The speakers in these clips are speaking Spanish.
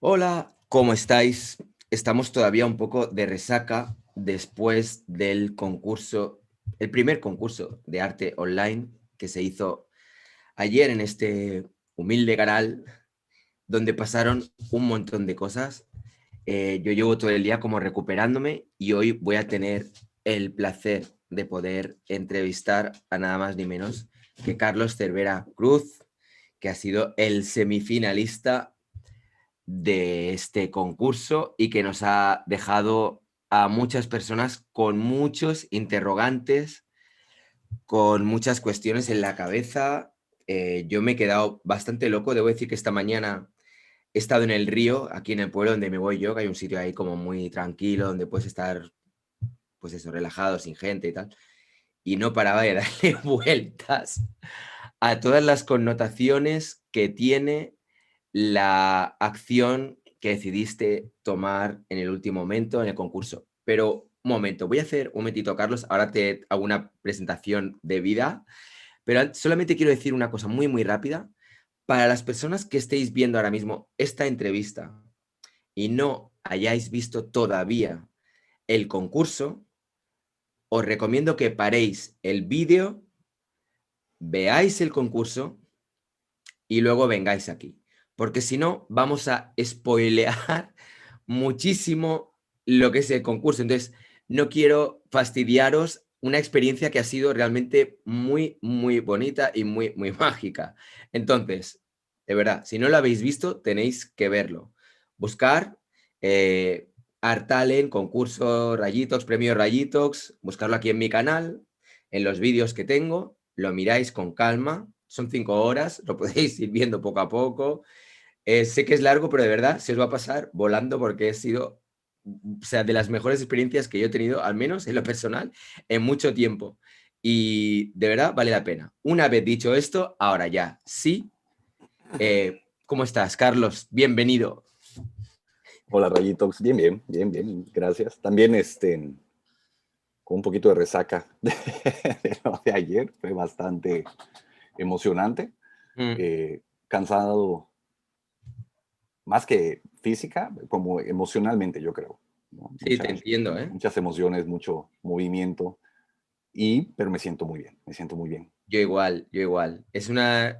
Hola, ¿cómo estáis? Estamos todavía un poco de resaca después del concurso, el primer concurso de arte online que se hizo ayer en este humilde canal, donde pasaron un montón de cosas. Yo llevo todo el día como recuperándome y hoy voy a tener el placer de poder entrevistar a nada más ni menos que Carlos Cervera Cruz, que ha sido el semifinalista de este concurso y que nos ha dejado a muchas personas con muchos interrogantes, con muchas cuestiones en la cabeza. Yo me he quedado bastante loco. Debo decir que esta mañana he estado en el río, aquí en el pueblo donde me voy yo, que hay un sitio ahí como muy tranquilo, donde puedes estar, pues eso, relajado, sin gente y tal. Y no paraba de darle vueltas a todas las connotaciones que tiene la acción que decidiste tomar en el último momento en el concurso. Pero un momento, voy a hacer un momentito, Carlos, ahora te hago una presentación de vida, pero solamente quiero decir una cosa muy, muy rápida. Para las personas que estéis viendo ahora mismo esta entrevista y no hayáis visto todavía el concurso, os recomiendo que paréis el vídeo, veáis el concurso y luego vengáis aquí. Porque si no, vamos a spoilear muchísimo lo que es el concurso. Entonces, no quiero fastidiaros una experiencia que ha sido realmente muy, muy bonita y muy, muy mágica. Entonces, de verdad, si no lo habéis visto, tenéis que verlo. Buscar Art Talent, concurso Rayitox, premio Rayitox, buscarlo aquí en mi canal, en los vídeos que tengo, lo miráis con calma, son 5 horas, lo podéis ir viendo poco a poco. Sé que es largo, pero de verdad se os va a pasar volando porque he sido, o sea, de las mejores experiencias que yo he tenido, al menos en lo personal, en mucho tiempo. Y de verdad vale la pena. Una vez dicho esto, ahora ya, sí. ¿Cómo estás, Carlos? Bienvenido. Hola Rayitox, bien, bien, bien, bien, gracias. También con un poquito de resaca de lo de ayer, fue bastante emocionante, Mm, cansado más que física, como emocionalmente yo creo, ¿no? sí, te entiendo, ¿eh? Muchas emociones, mucho movimiento, pero me siento muy bien, me siento muy bien. Yo igual, yo igual. Es una,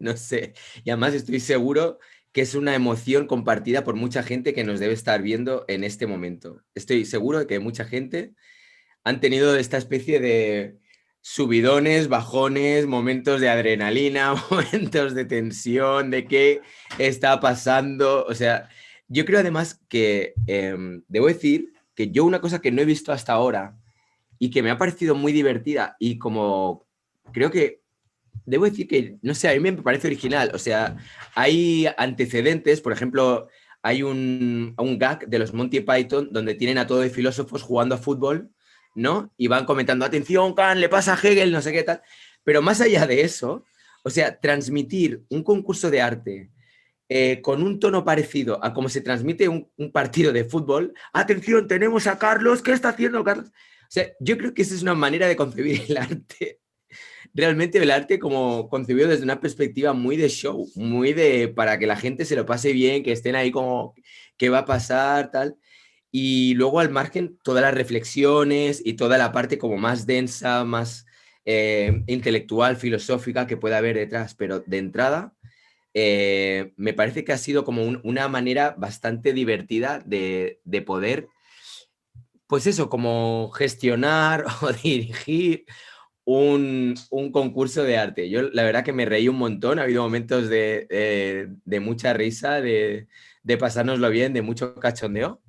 no sé, y además estoy seguro que es una emoción compartida por mucha gente que nos debe estar viendo en este momento. Estoy seguro de que mucha gente han tenido esta especie de subidones, bajones, momentos de adrenalina, momentos de tensión, de qué está pasando. O sea, yo creo además que debo decir que yo una cosa que no he visto hasta ahora y que me ha parecido muy divertida y como creo que debo decir que, no sé, a mí me parece original. O sea, hay antecedentes, por ejemplo, hay un gag de los Monty Python donde tienen a todos los filósofos jugando a fútbol, ¿no? Y van comentando, atención, Kant, le pasa a Hegel, no sé qué tal. Pero más allá de eso, o sea, transmitir un concurso de arte con un tono parecido a cómo se transmite un partido de fútbol, atención, tenemos a Carlos, ¿qué está haciendo Carlos? O sea, yo creo que esa es una manera de concebir el arte, realmente el arte como concebido desde una perspectiva muy de show, muy de para que la gente se lo pase bien, que estén ahí como qué va a pasar, tal. Y luego al margen todas las reflexiones y toda la parte como más densa, más intelectual, filosófica que pueda haber detrás, pero de entrada me parece que ha sido como una manera bastante divertida de poder, pues eso, como gestionar o dirigir un concurso de arte. Yo la verdad que me reí un montón, ha habido momentos de mucha risa, de pasárnoslo bien, de mucho cachondeo.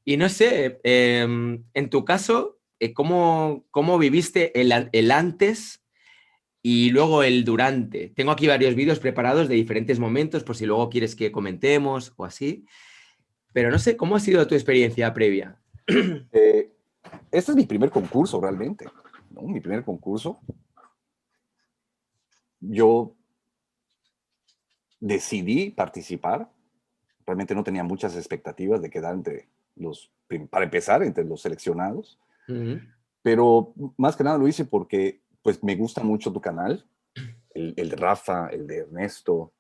Y no sé, en tu caso, ¿cómo viviste el antes y luego el durante? Tengo aquí varios vídeos preparados de diferentes momentos por si luego quieres que comentemos o así, pero no sé, ¿cómo ha sido tu experiencia previa? Eh, este es mi primer concurso realmente, ¿no? Mi primer concurso. Yo decidí participar. Realmente no tenía muchas expectativas de quedar para empezar, entre los seleccionados, Ujú. pero más que nada lo hice porque pues me gusta mucho tu canal, el de Rafa, el de Ernesto,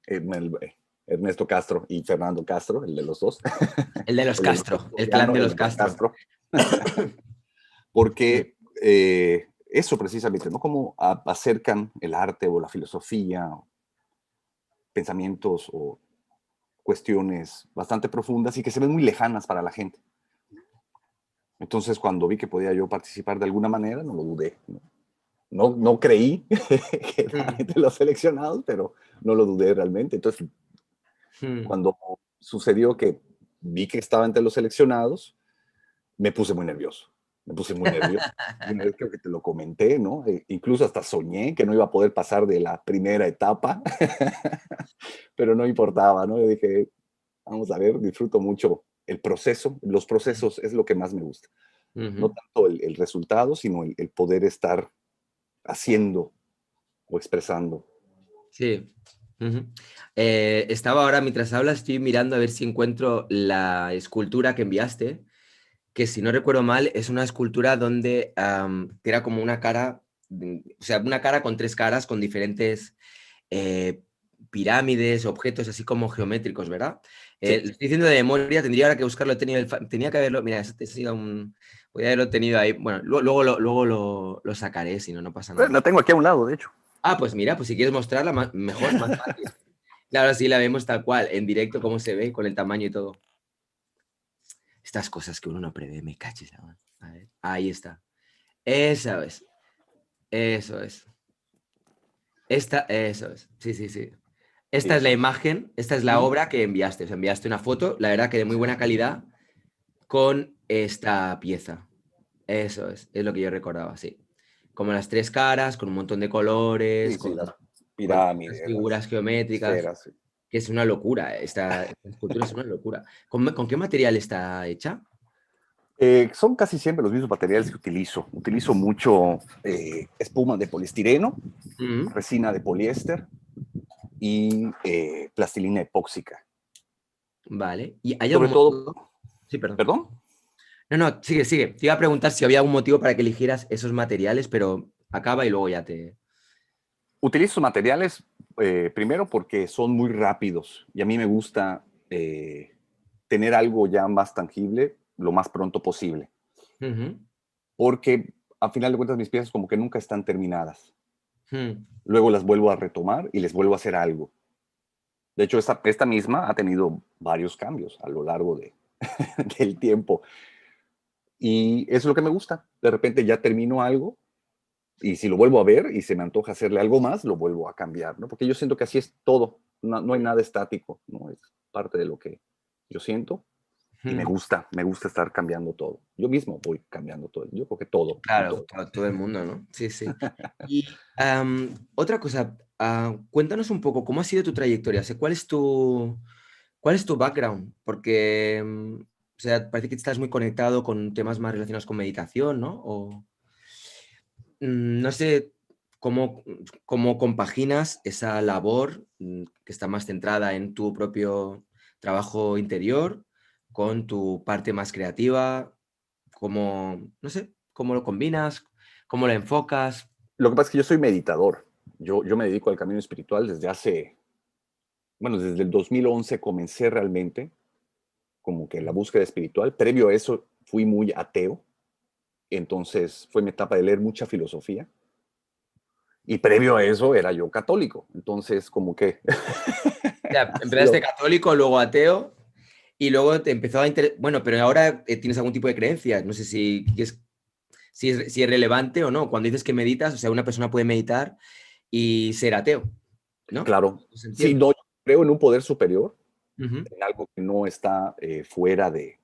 el Ernesto Castro y Fernando Castro, el de los dos. El de los El de los Castro, el clan Soriano, de el los de los Castro. Castro. Mm, Porque eso precisamente, ¿no? Cómo acercan el arte o la filosofía, pensamientos o cuestiones bastante profundas y que se ven muy lejanas para la gente. Entonces, cuando vi que podía yo participar de alguna manera, no lo dudé. No creí que era mm, entre los seleccionados, pero no lo dudé realmente. Entonces, mm. cuando sucedió que vi que estaba entre los seleccionados, me puse muy nervioso. Me puse muy nervioso. Y una vez creo que te lo comenté, ¿no? Incluso hasta soñé que no iba a poder pasar de la primera etapa, pero no importaba, ¿no? Yo dije, vamos a ver, disfruto mucho el proceso. Los procesos es lo que más me gusta. No Ujú. tanto el resultado, sino el poder estar haciendo o expresando. Sí. Ujú. Estaba ahora, mientras hablas, estoy mirando a ver si encuentro la escultura que enviaste, que si no recuerdo mal, es una escultura donde que era como una cara, o sea, una cara con tres caras, con diferentes eh, pirámides, objetos así como geométricos, ¿verdad? Sí. Lo estoy diciendo de memoria, tendría ahora que buscarlo, tenía que haberlo, mira, este ha sido podría haberlo tenido ahí, bueno, luego lo sacaré, si no, no pasa nada. La tengo aquí a un lado, de hecho. Ah, pues mira, pues si quieres mostrarla, mejor, más fácil. Claro, sí la vemos tal cual, en directo, cómo se ve, con el tamaño y todo. Estas cosas que uno no prevé, me caches la mano. A ver, ahí está. Esa es. Eso es. Eso es. Sí, sí, sí. Sí, Esta es la imagen, esta es la ¿Mm? obra que enviaste. O sea, enviaste una foto, la verdad que de muy buena calidad, con esta pieza. Eso es lo que yo recordaba, sí. Como las tres caras, con un montón de colores, Sí, sí, las con las pirámides, las figuras geométricas, esferas. Sí. que es una locura. Esta escultura es una locura. ¿Con qué material está hecha? Son casi siempre los mismos materiales que utilizo. Utilizo mucho espuma de poliestireno, Mm, resina de poliéster y plastilina epóxica. vale. ¿Y hay Sobre algún todo, motivo? Sí, perdón. ¿perdón? No, no, sigue, sigue. Te iba a preguntar si había algún motivo para que eligieras esos materiales, pero acaba y luego ya te... Utilizo materiales primero porque son muy rápidos y a mí me gusta tener algo ya más tangible lo más pronto posible. Ujú, Porque a final de cuentas mis piezas como que nunca están terminadas. mm, Luego las vuelvo a retomar y les vuelvo a hacer algo. De hecho, esta misma ha tenido varios cambios a lo largo del tiempo. Y eso es lo que me gusta. De repente ya termino algo y si lo vuelvo a ver y se me antoja hacerle algo más, lo vuelvo a cambiar, ¿no? Porque yo siento que así es todo. No hay nada estático, ¿no? Es parte de lo que yo siento y mm. me gusta estar cambiando todo. Yo mismo voy cambiando todo. Yo creo que todo y Claro, todo. todo el mundo, ¿no? Sí, sí. Y otra cosa, cuéntanos un poco, ¿cómo ha sido tu trayectoria? O sea, cuál es tu background? Porque, o sea, parece que estás muy conectado con temas más relacionados con meditación, ¿no? O, no sé cómo compaginas esa labor que está más centrada en tu propio trabajo interior con tu parte más creativa, cómo, no sé, cómo lo combinas, cómo lo enfocas. Lo que pasa es que yo soy meditador. Yo me dedico al camino espiritual desde el 2011 comencé realmente como que la búsqueda espiritual. Previo a eso fui muy ateo, entonces fue mi etapa de leer mucha filosofía. Y previo a eso era yo católico, entonces como que O sea, ha empezaste sido. católico, luego ateo, y luego te empezó a interesar. Bueno, pero ahora tienes algún tipo de creencia. No sé si es relevante o no. Cuando dices que meditas, o sea, una persona puede meditar y ser ateo, ¿no? Claro, Se sí, entiende. no, yo creo en un poder superior, Ujú, en algo que no está fuera de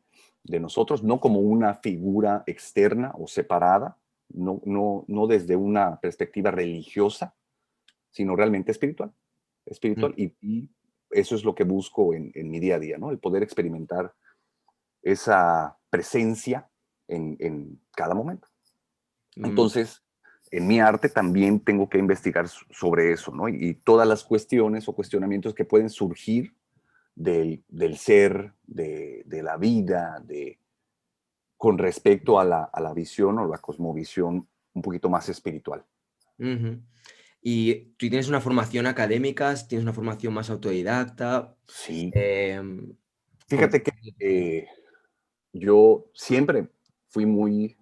nosotros, no como una figura externa o separada, no desde una perspectiva religiosa, sino realmente espiritual, ujú, espiritual. Y eso es lo que busco en mi día a día, ¿no? El poder experimentar esa presencia en cada momento. mm, Entonces, en mi arte también tengo que investigar sobre eso, ¿no? Y todas las cuestiones o cuestionamientos que pueden surgir del ser, de la vida, con respecto a la visión o la cosmovisión un poquito más espiritual. ujú. ¿Y tú tienes una formación académica? ¿Tienes una formación más autodidacta? Sí, Em, ¿Cómo? fíjate que yo siempre fui muy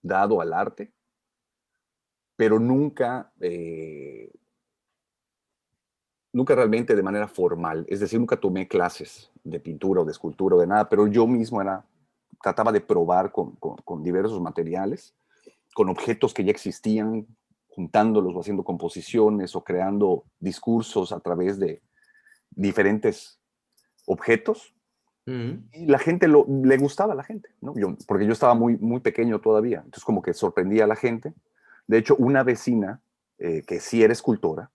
dado al arte, pero nunca realmente de manera formal. Es decir, nunca tomé clases de pintura o de escultura o de nada, pero yo mismo trataba de probar con diversos materiales, con objetos que ya existían, juntándolos o haciendo composiciones o creando discursos a través de diferentes objetos. Mm, Y la gente le gustaba a la gente, ¿no? Porque yo estaba muy, muy pequeño todavía, entonces como que sorprendía a la gente. De hecho, una vecina que sí era escultora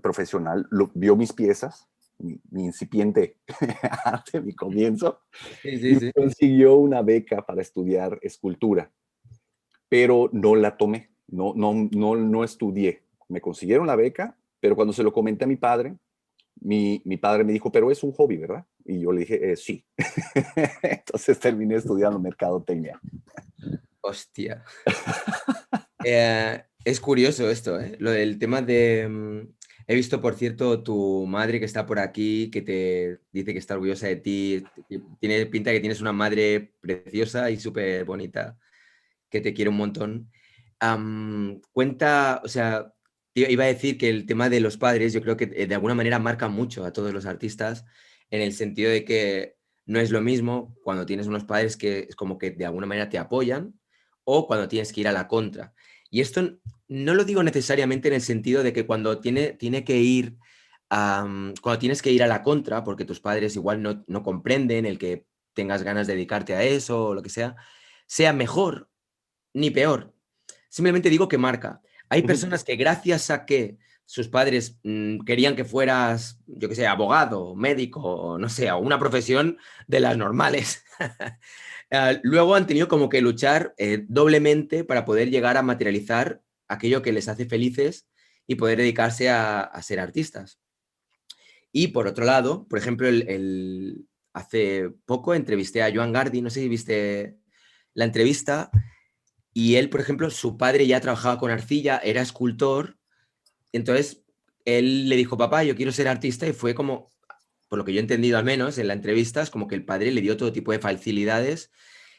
profesional vio mis piezas, mi incipiente arte, mi comienzo, sí, y sí, me sí. consiguió una beca para estudiar escultura, pero no la tomé, no estudié. Me consiguieron la beca, pero cuando se lo comenté a mi padre, mi padre me dijo, pero es un hobby, ¿verdad? Y yo le dije, sí. Entonces terminé estudiando mercadotecnia. Hostia. Es curioso esto, ¿eh? Lo del tema de... he visto, por cierto, tu madre que está por aquí, que te dice que está orgullosa de ti. Tiene pinta que tienes una madre preciosa y súper bonita, que te quiere un montón. Cuenta, o sea, iba a decir que el tema de los padres, yo creo que de alguna manera marca mucho a todos los artistas, en el sentido de que no es lo mismo cuando tienes unos padres que es como que de alguna manera te apoyan o cuando tienes que ir a la contra. Y esto no lo digo necesariamente en el sentido de que cuando tiene que ir, cuando tienes que ir a la contra, porque tus padres igual no comprenden el que tengas ganas de dedicarte a eso o lo que sea mejor ni peor. Simplemente digo que marca. Hay personas que gracias a que sus padres querían que fueras, yo que sé, abogado, médico, o no sé, o una profesión de las normales, luego han tenido como que luchar doblemente para poder llegar a materializar aquello que les hace felices y poder dedicarse a ser artistas. Y por otro lado, por ejemplo, hace poco entrevisté a Joan Gardi, no sé si viste la entrevista, y él, por ejemplo, su padre ya trabajaba con arcilla, era escultor, entonces él le dijo, papá, yo quiero ser artista, y fue como, por lo que yo he entendido al menos en la entrevista, es como que el padre le dio todo tipo de facilidades,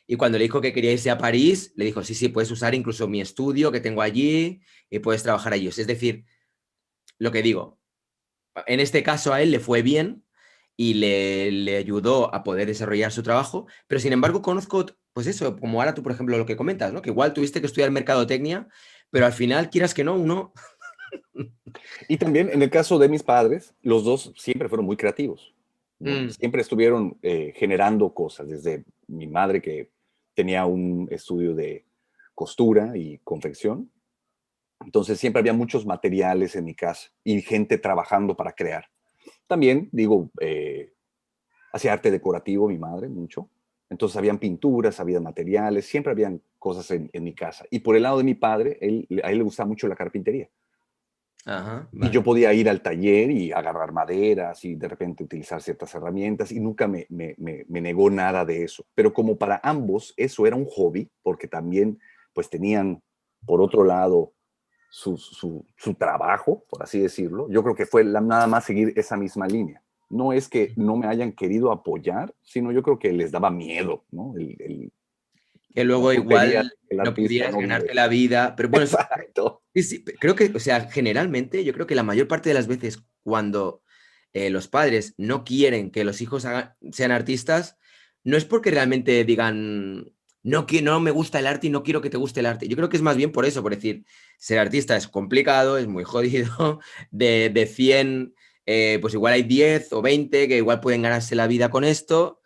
y cuando le dijo que quería irse a París, le dijo, sí, sí, puedes usar incluso mi estudio que tengo allí, y puedes trabajar allí. Es decir, lo que digo, en este caso a él le fue bien y le ayudó a poder desarrollar su trabajo, pero sin embargo conozco, pues eso, como ahora tú, por ejemplo, lo que comentas, ¿no? Que igual tuviste que estudiar mercadotecnia, pero al final, quieras que no, uno... Y también en el caso de mis padres, los dos siempre fueron muy creativos, ¿no? Mm, Siempre estuvieron generando cosas, desde mi madre que tenía un estudio de costura y confección, entonces siempre había muchos materiales en mi casa y gente trabajando para crear. También, digo, hacía arte decorativo mi madre mucho, entonces habían pinturas, había materiales, siempre habían cosas en mi casa. Y por el lado de mi padre, a él le gustaba mucho la carpintería. ajá, Y yo vale. podía ir al taller y agarrar maderas y de repente utilizar ciertas herramientas y nunca me negó nada de eso. Pero como para ambos eso era un hobby, porque también pues tenían por otro lado su trabajo, por así decirlo, yo creo que fue nada más seguir esa misma línea. No es que no me hayan querido apoyar, sino yo creo que les daba miedo, ¿no? Que La luego tontería igual de que el no artista pudieras no ganarte vive. la vida, pero bueno, Exacto. sí, sí, creo que, o sea, generalmente yo creo que la mayor parte de las veces cuando los padres no quieren que los hijos sean artistas, no es porque realmente digan, no, que no me gusta el arte y no quiero que te guste el arte. Yo creo que es más bien por eso, por decir, ser artista es complicado, es muy jodido, de 100, pues igual hay 10 o 20 que igual pueden ganarse la vida con esto.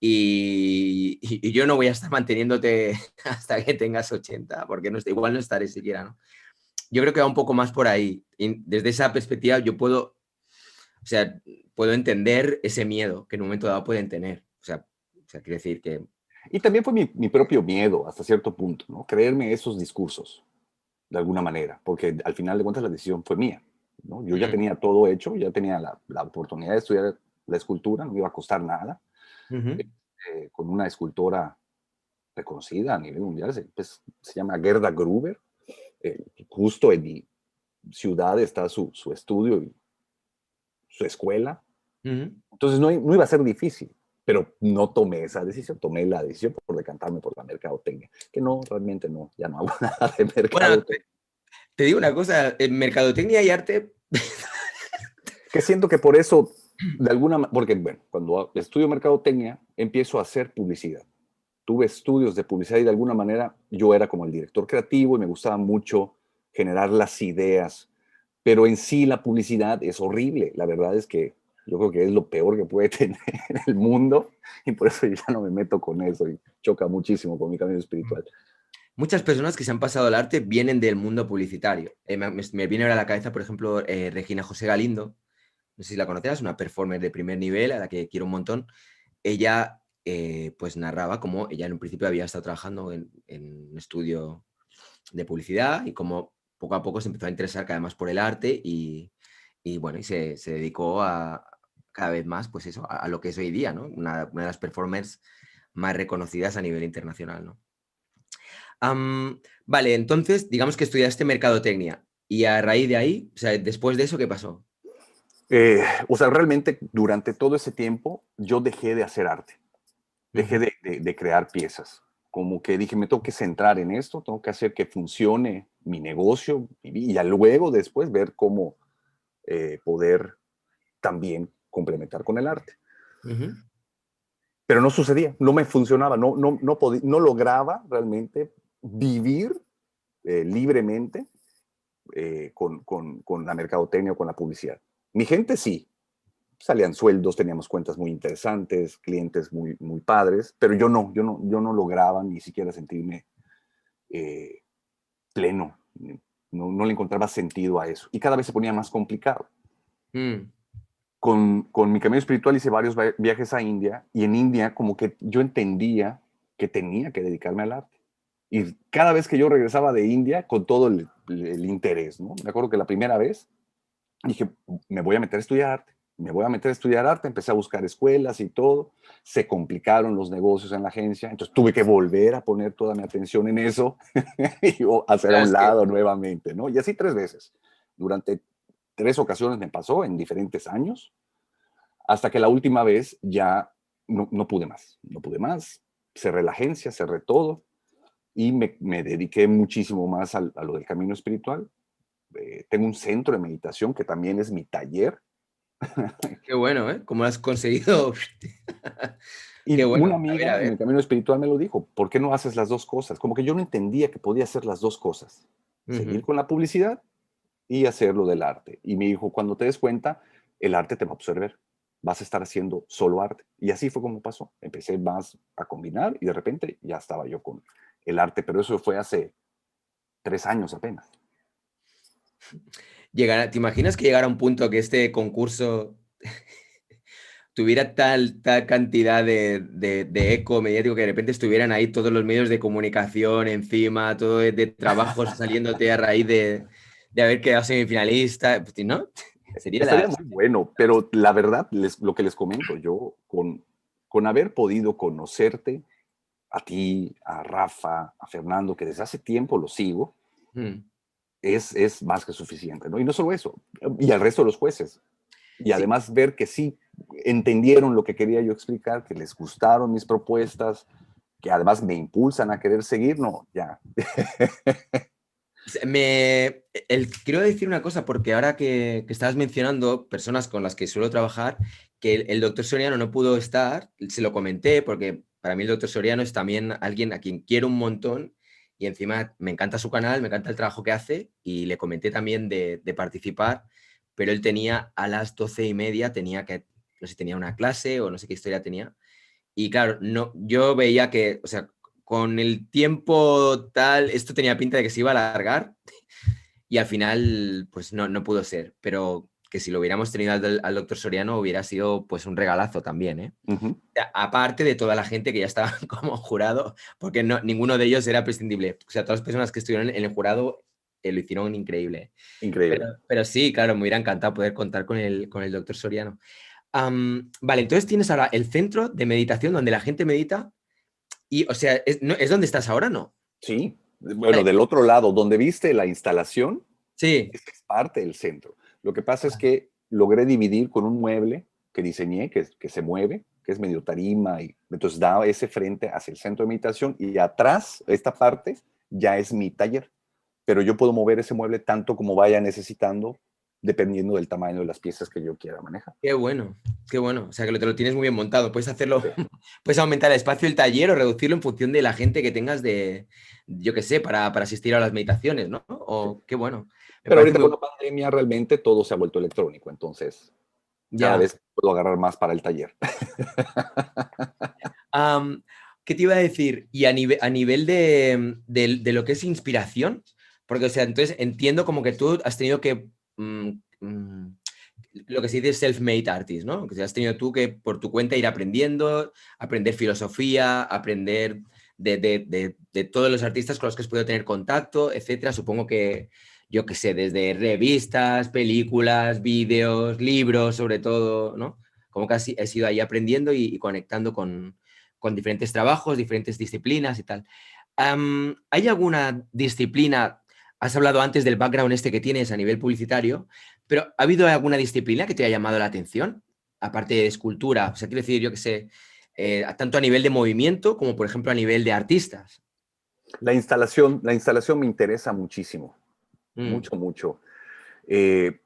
Y yo no voy a estar manteniéndote hasta que tengas 80 porque no, igual no estaré siquiera, ¿no? Yo creo que va un poco más por ahí. Y desde esa perspectiva yo puedo, o sea, puedo entender ese miedo que en un momento dado pueden tener. O sea quiere decir que... Y también fue mi propio miedo hasta cierto punto, ¿no? Creerme esos discursos, de alguna manera, porque al final de cuentas la decisión fue mía, ¿no? Yo ya Mm, tenía todo hecho, ya tenía la oportunidad de estudiar la escultura, no me iba a costar nada, ujú. con una escultora reconocida a nivel mundial, pues, se llama Gerda Gruber, justo en ciudad está su estudio y su escuela. Ujú. Entonces no iba a ser difícil, pero no tomé esa decisión, tomé la decisión por decantarme por la mercadotecnia, que no, realmente no, ya no hago nada de Bueno, mercadotecnia. te digo una cosa, en mercadotecnia y arte. Que siento que por eso, de alguna manera, porque bueno, cuando estudio mercadotecnia, empiezo a hacer publicidad. Tuve estudios de publicidad y de alguna manera yo era como el director creativo y me gustaba mucho generar las ideas, pero en sí la publicidad es horrible. La verdad es que yo creo que es lo peor que puede tener el mundo y por eso yo ya no me meto con eso y choca muchísimo con mi camino espiritual. Muchas personas que se han pasado al arte vienen del mundo publicitario. Me viene ahora a la cabeza, por ejemplo, Regina José Galindo. No sé si la conocerás, una performer de primer nivel a la que quiero un montón. Ella pues narraba cómo ella en un principio había estado trabajando en un estudio de publicidad y cómo poco a poco se empezó a interesar cada vez más por el arte y bueno, y se dedicó a cada vez más pues eso, a lo que es hoy día, ¿no? Una de las performers más reconocidas a nivel internacional, ¿no? Vale, entonces digamos que estudiaste mercadotecnia y a raíz de ahí, o sea, después de eso, ¿qué pasó? O sea, realmente durante todo ese tiempo yo dejé de hacer arte, dejé Ujú. de crear piezas. Como que dije, me tengo que centrar en esto, tengo que hacer que funcione mi negocio y ya luego después ver cómo poder también complementar con el arte. Ujú. Pero no sucedía, no me funcionaba, no lograba realmente vivir libremente con la mercadotecnia o con la publicidad. Mi gente sí, salían sueldos, teníamos cuentas muy interesantes, clientes muy padres, pero yo no lograba ni siquiera sentirme eh, pleno, no le encontraba sentido a eso. Y cada vez se ponía más complicado. Mm. Con mi camino espiritual hice varios viajes a India y en India como que yo entendía que tenía que dedicarme al arte. Y cada vez que yo regresaba de India, con todo el interés, ¿no? Me acuerdo que la primera vez dije, me voy a meter a estudiar arte, me voy a meter a estudiar arte, empecé a buscar escuelas y todo, se complicaron los negocios en la agencia, entonces tuve que volver a poner toda mi atención en eso y hacer a Claro, un es que lado nuevamente, ¿no? Y así 3 veces. Durante 3 ocasiones me pasó en diferentes años, hasta que la última vez ya no pude más, no pude más, cerré la agencia, cerré todo y me dediqué muchísimo más a lo del camino espiritual. Tengo un centro de meditación que también es mi taller. qué bueno, ¿eh? ¿Cómo lo has conseguido? Qué Y bueno. una A ver, a amiga en el ver. camino espiritual me lo dijo, ¿por qué no haces las dos cosas? Como que yo no entendía que podía hacer las dos cosas, seguir Ujú. con la publicidad y hacer lo del arte. Y me dijo, cuando te des cuenta, el arte te va a absorber, vas a estar haciendo solo arte. Y así fue como pasó. Empecé más a combinar y de repente ya estaba yo con el arte, pero eso fue hace 3 años apenas. ¿Te imaginas que llegara un punto que este concurso tuviera tal cantidad de eco mediático que de repente estuvieran ahí todos los medios de comunicación encima, todo de trabajos saliéndote a raíz de haber quedado semifinalista? Pues, ¿no? Sería Estaría muy bueno, pero la verdad, lo que les comento, yo con haber podido conocerte, a ti, a Rafa, a Fernando, que desde hace tiempo lo sigo, Mm. es más que suficiente, ¿no? Y no solo eso, y al resto de los jueces. Y Sí. además ver que sí entendieron lo que quería yo explicar, que les gustaron mis propuestas, que además me impulsan a querer seguir, no, ya. Quiero decir una cosa, porque ahora que estabas mencionando personas con las que suelo trabajar, que el doctor Soriano no pudo estar, se lo comenté, porque para mí el doctor Soriano es también alguien a quien quiero un montón y encima me encanta su canal, me encanta el trabajo que hace y le comenté también de participar, pero él tenía a las 12:30, no sé, tenía una clase o no sé qué historia tenía. Y claro, no, yo veía que, o sea, con el tiempo tal, esto tenía pinta de que se iba a alargar y al final, pues no pudo ser. Pero que si lo hubiéramos tenido al doctor Soriano hubiera sido pues un regalazo también, ¿eh? Ujú. Aparte de toda la gente que ya estaba como jurado, porque ninguno de ellos era prescindible. O sea, todas las personas que estuvieron en el jurado lo hicieron increíble. Pero, Increíble. pero sí, claro, me hubiera encantado poder contar con el doctor Soriano. Vale, entonces tienes ahora el centro de meditación donde la gente medita y, o sea, ¿es donde estás ahora, no? Sí, bueno, Vale, del otro lado, donde viste la instalación, Sí. Es parte del centro. Lo que pasa es que logré dividir con un mueble que diseñé, que se mueve, que es medio tarima, y entonces da ese frente hacia el centro de meditación y atrás, esta parte, ya es mi taller. Pero yo puedo mover ese mueble tanto como vaya necesitando, dependiendo del tamaño de las piezas que yo quiera manejar. Qué bueno, qué bueno. O sea, que te lo tienes muy bien montado. Puedes hacerlo, Sí. puedes aumentar el espacio del taller o reducirlo en función de la gente que tengas de, yo qué sé, para asistir a las meditaciones, ¿no? Sí. O qué bueno. Me Pero parece ahorita con muy... la pandemia realmente todo se ha vuelto electrónico, entonces cada Ya. vez puedo agarrar más para el taller. Am, ¿Qué te iba a decir? Y a nivel de lo que es inspiración, porque, o sea, entonces entiendo como que tú has tenido que, lo que se dice self-made artist, ¿no? Que has tenido tú que por tu cuenta ir aprendiendo, aprender filosofía, aprender de todos los artistas con los que has podido tener contacto, etcétera. Supongo que, yo qué sé, desde revistas, películas, vídeos, libros, sobre todo, ¿no? Como que has ido ahí aprendiendo y conectando con diferentes trabajos, diferentes disciplinas y tal. ¿Hay alguna disciplina, has hablado antes del background este que tienes a nivel publicitario, pero ¿ha habido alguna disciplina que te haya llamado la atención? Aparte de escultura, o sea, quiero decir, yo que sé, tanto a nivel de movimiento como, por ejemplo, a nivel de artistas. La instalación me interesa muchísimo, Mm, mucho, mucho. Eh,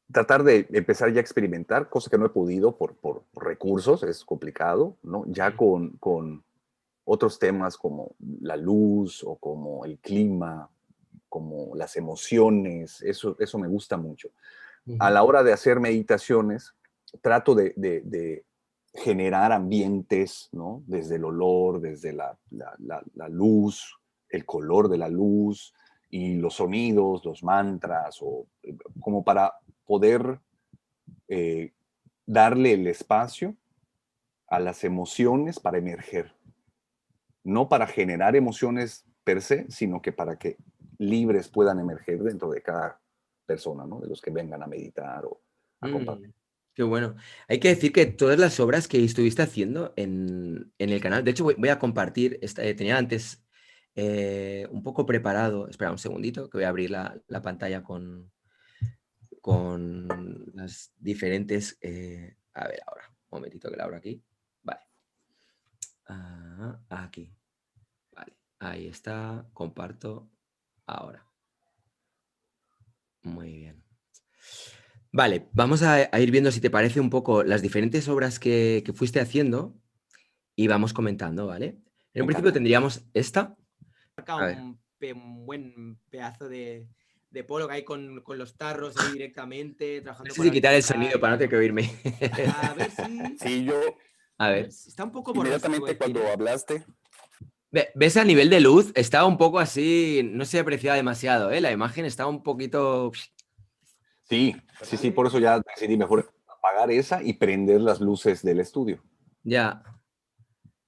Tratar de empezar ya a experimentar, cosa que no he podido por recursos, es complicado, ¿no? Ya mm, con otros temas como la luz o como el clima, como las emociones, eso me gusta mucho. A ujú, la hora de hacer meditaciones, trato de generar ambientes, ¿no? Desde el olor, desde la luz, el color de la luz y los sonidos, los mantras, o como para poder eh, darle el espacio a las emociones para emerger, no para generar emociones per se, sino que para que libres puedan emerger dentro de cada persona, ¿no? De los que vengan a meditar o a compartir. mm. Qué bueno. Hay que decir que todas las obras que estuviste haciendo en el canal, de hecho voy a compartir, tenía antes un poco preparado, espera un segundito, que voy a abrir la pantalla con las diferentes, a ver ahora, un momentito que la abro aquí, vale, aquí, vale, ahí está, comparto ahora, muy bien. Vale, vamos a ir viendo si te parece un poco las diferentes obras que fuiste haciendo y vamos comentando, ¿vale? En Me un principio encanta. tendríamos esta. Marca A ver. un buen pedazo de polo que hay con los tarros ahí directamente, No trabajando sé con si la quitar el vitalidad sonido y para no tal, tener que ¿no? oírme. A ver si. Sí, yo A ver, está un poco borroso, te voy a inmediatamente decir, cuando ¿eh? hablaste, ¿Ves a nivel de luz? Estaba un poco así, no se apreciaba demasiado, ¿eh? La imagen estaba un poquito. sí, sí, sí, por eso ya decidí mejor apagar esa y prender las luces del estudio. Ya.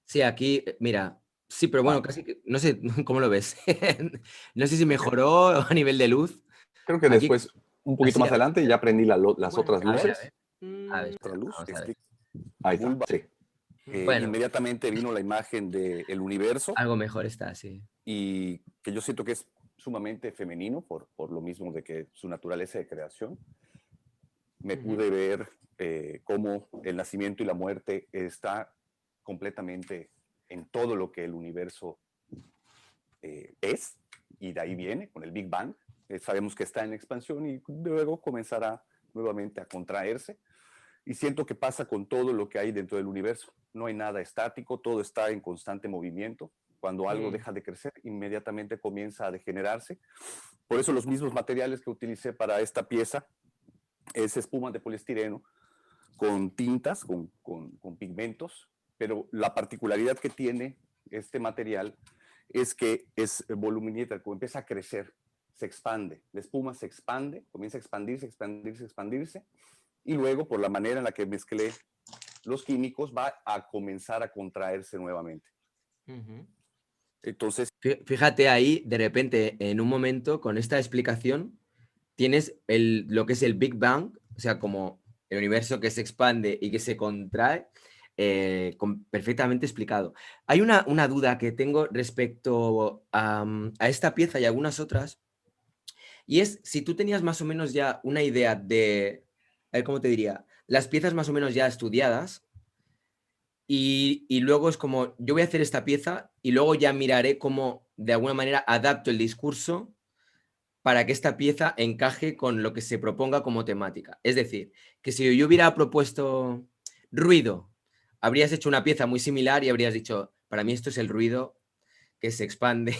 Sí, aquí, mira. Sí, pero bueno, Ah, casi que. No sé cómo lo ves. No sé si mejoró a nivel de luz. creo que Aquí, después, un poquito así, más adelante, ya prendí las bueno, otras a ver, luces. a ver, Otra espera, luz, vamos a ver. ahí está, sí. Bueno, Inmediatamente vino la imagen del universo algo mejor está, sí. y que yo siento que es sumamente femenino por lo mismo de que su naturaleza de creación. Me Ujú. pude ver cómo el nacimiento y la muerte está completamente en todo lo que el universo es, y de ahí viene con el Big Bang. Sabemos que está en expansión y luego comenzará nuevamente a contraerse. Y siento que pasa con todo lo que hay dentro del universo. No hay nada estático, todo está en constante movimiento. Cuando algo Mm, deja de crecer, inmediatamente comienza a degenerarse. Por eso los mismos materiales que utilicé para esta pieza es espuma de poliestireno con tintas, con pigmentos, pero la particularidad que tiene este material es que es voluminétrico, empieza a crecer, se expande, la espuma se expande, comienza a expandirse, expandirse, expandirse, y luego por la manera en la que mezclé los químicos va a comenzar a contraerse nuevamente. ujú. Entonces, Fíjate ahí, de repente, en un momento, con esta explicación, tienes lo que es el Big Bang, o sea, como el universo que se expande y que se contrae, perfectamente explicado. Hay una duda que tengo respecto a esta pieza y algunas otras, Y es, si tú tenías más o menos ya una idea de, a ver, ¿cómo te diría? Las piezas más o menos ya estudiadas y luego es como, yo voy a hacer esta pieza y luego ya miraré cómo de alguna manera adapto el discurso para que esta pieza encaje con lo que se proponga como temática. Es decir, que si yo hubiera propuesto ruido, habrías hecho una pieza muy similar y habrías dicho, para mí esto es el ruido que se expande,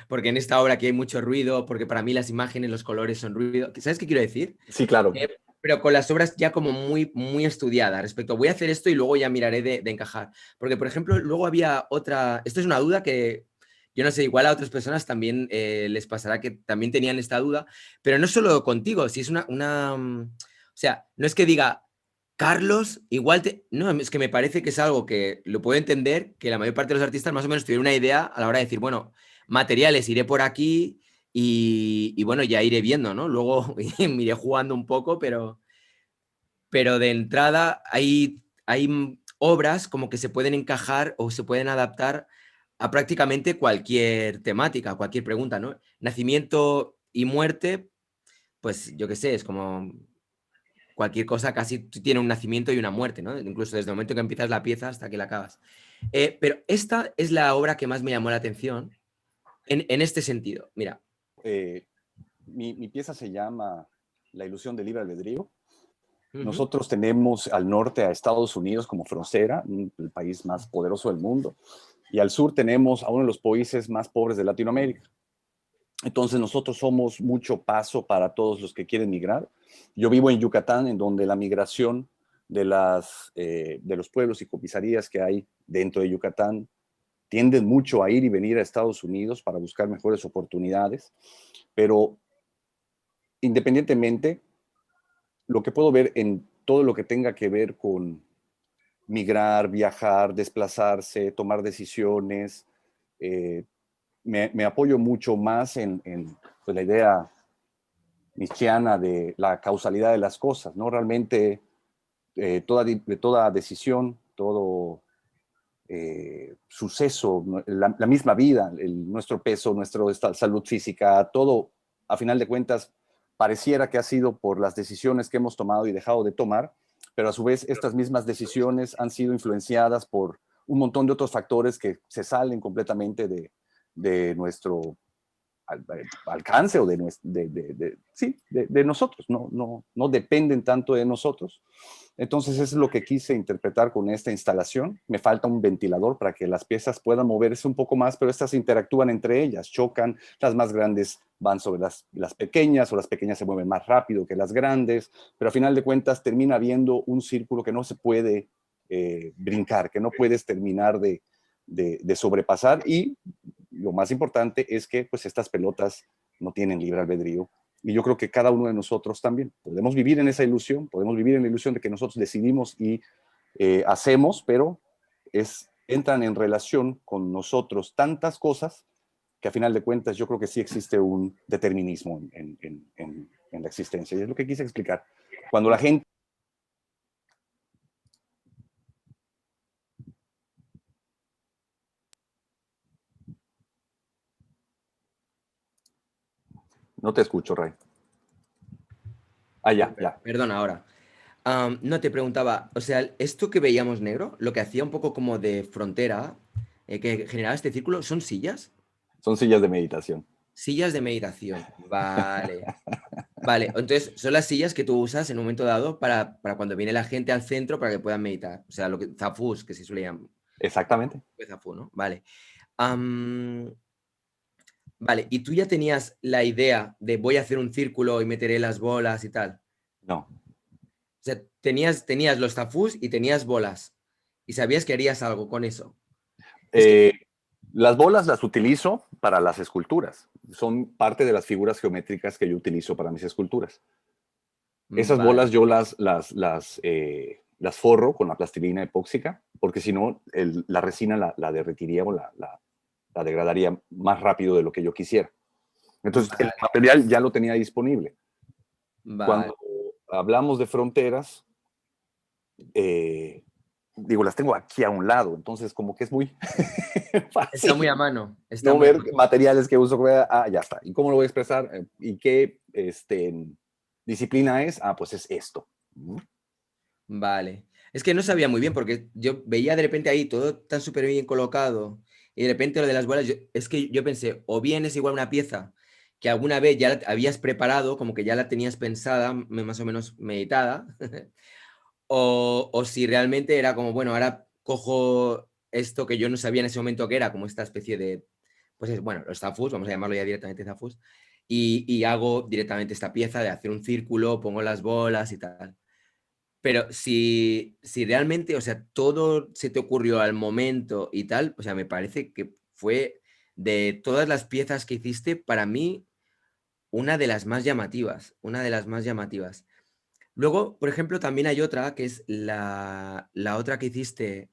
porque en esta obra aquí hay mucho ruido, porque para mí las imágenes, los colores son ruido. ¿Sabes qué quiero decir? Sí, claro. Pero con las obras ya como muy, muy estudiadas respecto, voy a hacer esto y luego ya miraré de encajar. Porque, por ejemplo, luego había otra, esto es una duda que yo no sé, igual a otras personas también les pasará que también tenían esta duda, pero no solo contigo, si es o sea, no es que diga, Carlos, igual te... No, es que me parece que es algo que lo puedo entender, que la mayor parte de los artistas más o menos tuvieron una idea a la hora de decir, bueno, materiales, iré por aquí y bueno, ya iré viendo, ¿no? Luego me iré jugando un poco, pero de entrada hay obras como que se pueden encajar o se pueden adaptar a prácticamente cualquier temática, cualquier pregunta, ¿no? Nacimiento y muerte, pues yo qué sé, es como cualquier cosa casi tiene un nacimiento y una muerte, ¿no? Incluso desde el momento que empiezas la pieza hasta que la acabas. Pero esta es la obra que más me llamó la atención en este sentido. Mira. Mi pieza se llama La ilusión del libre albedrío. Uh-huh. Nosotros tenemos al norte a Estados Unidos como frontera, el país más poderoso del mundo, y al sur tenemos a uno de los países más pobres de Latinoamérica. Entonces nosotros somos mucho paso para todos los que quieren migrar. Yo vivo en Yucatán, en donde la migración de los pueblos y comisarías que hay dentro de Yucatán tienden mucho a ir y venir a Estados Unidos para buscar mejores oportunidades, pero independientemente, lo que puedo ver en todo lo que tenga que ver con migrar, viajar, desplazarse, tomar decisiones, me apoyo mucho más en pues, la idea nietzscheana de la causalidad de las cosas, ¿no? Realmente toda decisión, todo suceso, la misma vida, nuestro peso, nuestra salud física, todo, a final de cuentas, pareciera que ha sido por las decisiones que hemos tomado y dejado de tomar, pero a su vez estas mismas decisiones han sido influenciadas por un montón de otros factores que se salen completamente de nuestro alcance o de nosotros, no dependen tanto de nosotros. Entonces eso es lo que quise interpretar con esta instalación. Me falta un ventilador para que las piezas puedan moverse un poco más, pero estas interactúan entre ellas, chocan, las más grandes van sobre las pequeñas o las pequeñas se mueven más rápido que las grandes, pero a final de cuentas termina habiendo un círculo que no se puede brincar, que no puedes terminar de sobrepasar y lo más importante es que pues estas pelotas no tienen libre albedrío y yo creo que cada uno de nosotros también podemos vivir en esa ilusión, podemos vivir en la ilusión de que nosotros decidimos y hacemos, pero entran en relación con nosotros tantas cosas que a final de cuentas yo creo que sí existe un determinismo en la existencia y es lo que quise explicar. Cuando la gente No te escucho, Ray. Ah, ya, ya. Perdona, ahora. No, te preguntaba, o sea, esto que veíamos negro, lo que hacía un poco como de frontera, que generaba este círculo, ¿son sillas? Son sillas de meditación. Sillas de meditación. Vale. Vale, entonces son las sillas que tú usas en un momento dado para cuando viene la gente al centro para que puedan meditar. O sea, lo que zafús, que se suele llamar. Exactamente. Zafú, ¿no? Vale. Vale, ¿y tú ya tenías la idea de voy a hacer un círculo y meteré las bolas y tal? No. O sea, tenías los zafús y tenías bolas. Y sabías que harías algo con eso. Es que, Las bolas las utilizo para las esculturas. Son parte de las figuras geométricas que yo utilizo para mis esculturas. Esas bolas vale, yo las forro con la plastilina epóxica, porque si no, la resina la derretiría o la degradaría más rápido de lo que yo quisiera. Entonces, el vale, material ya lo tenía disponible. vale. Cuando hablamos de fronteras, digo, las tengo aquí a un lado, entonces como que es muy Está muy fácil a mano. Está no muy a ver mano. materiales que uso. Ya está. ¿Y cómo lo voy a expresar? ¿Y qué disciplina es? Pues es esto. Vale. Es que no sabía muy bien porque yo veía de repente ahí todo tan súper bien colocado y de repente lo de las bolas, es que yo pensé, o bien es igual una pieza que alguna vez ya la habías preparado, como que ya la tenías pensada, más o menos meditada, o si realmente era como, bueno, ahora cojo esto que yo no sabía en ese momento que era, como esta especie de, pues bueno, los zafus, vamos a llamarlo ya directamente zafus, y hago directamente esta pieza de hacer un círculo, pongo las bolas y tal. Pero si realmente, o sea, todo se te ocurrió al momento y tal, o sea, me parece que fue de todas las piezas que hiciste, para mí, una de las más llamativas, una de las más llamativas. Luego, por ejemplo, también hay otra, que es la otra que hiciste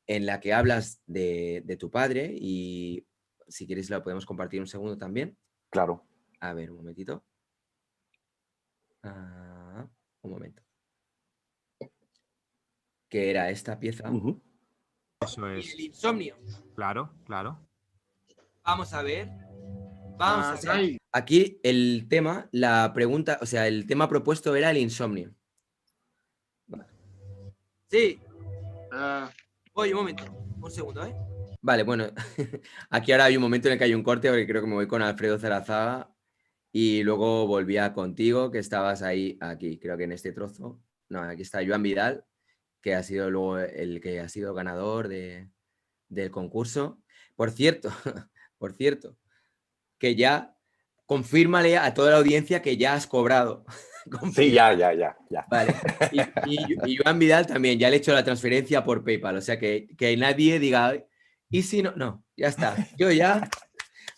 en la que hablas de tu padre y si quieres la podemos compartir un segundo también. Claro. A ver, un momentito. Ah, un momento. Que era esta pieza. Eso Y el es. insomnio. Claro, claro. Vamos a ver. Vamos a ver. Aquí el tema, la pregunta, o sea, el tema propuesto era el insomnio. Vale. Sí. Oye, un momento. Un segundo, ¿eh? Vale, bueno. Aquí ahora hay un momento en el que hay un corte, porque creo que me voy con Alfredo Zarazaga y luego volvía contigo, que estabas ahí, aquí, creo que en este trozo. No, aquí está Joan Vidal, que ha sido luego el que ha sido ganador del concurso. Por cierto, por cierto, que ya confírmale a toda la audiencia que ya has cobrado. Sí, ya. Vale. Y Joan Vidal también, ya le he hecho la transferencia por PayPal, o sea que nadie diga, ¿y si no? No, ya está. Yo ya.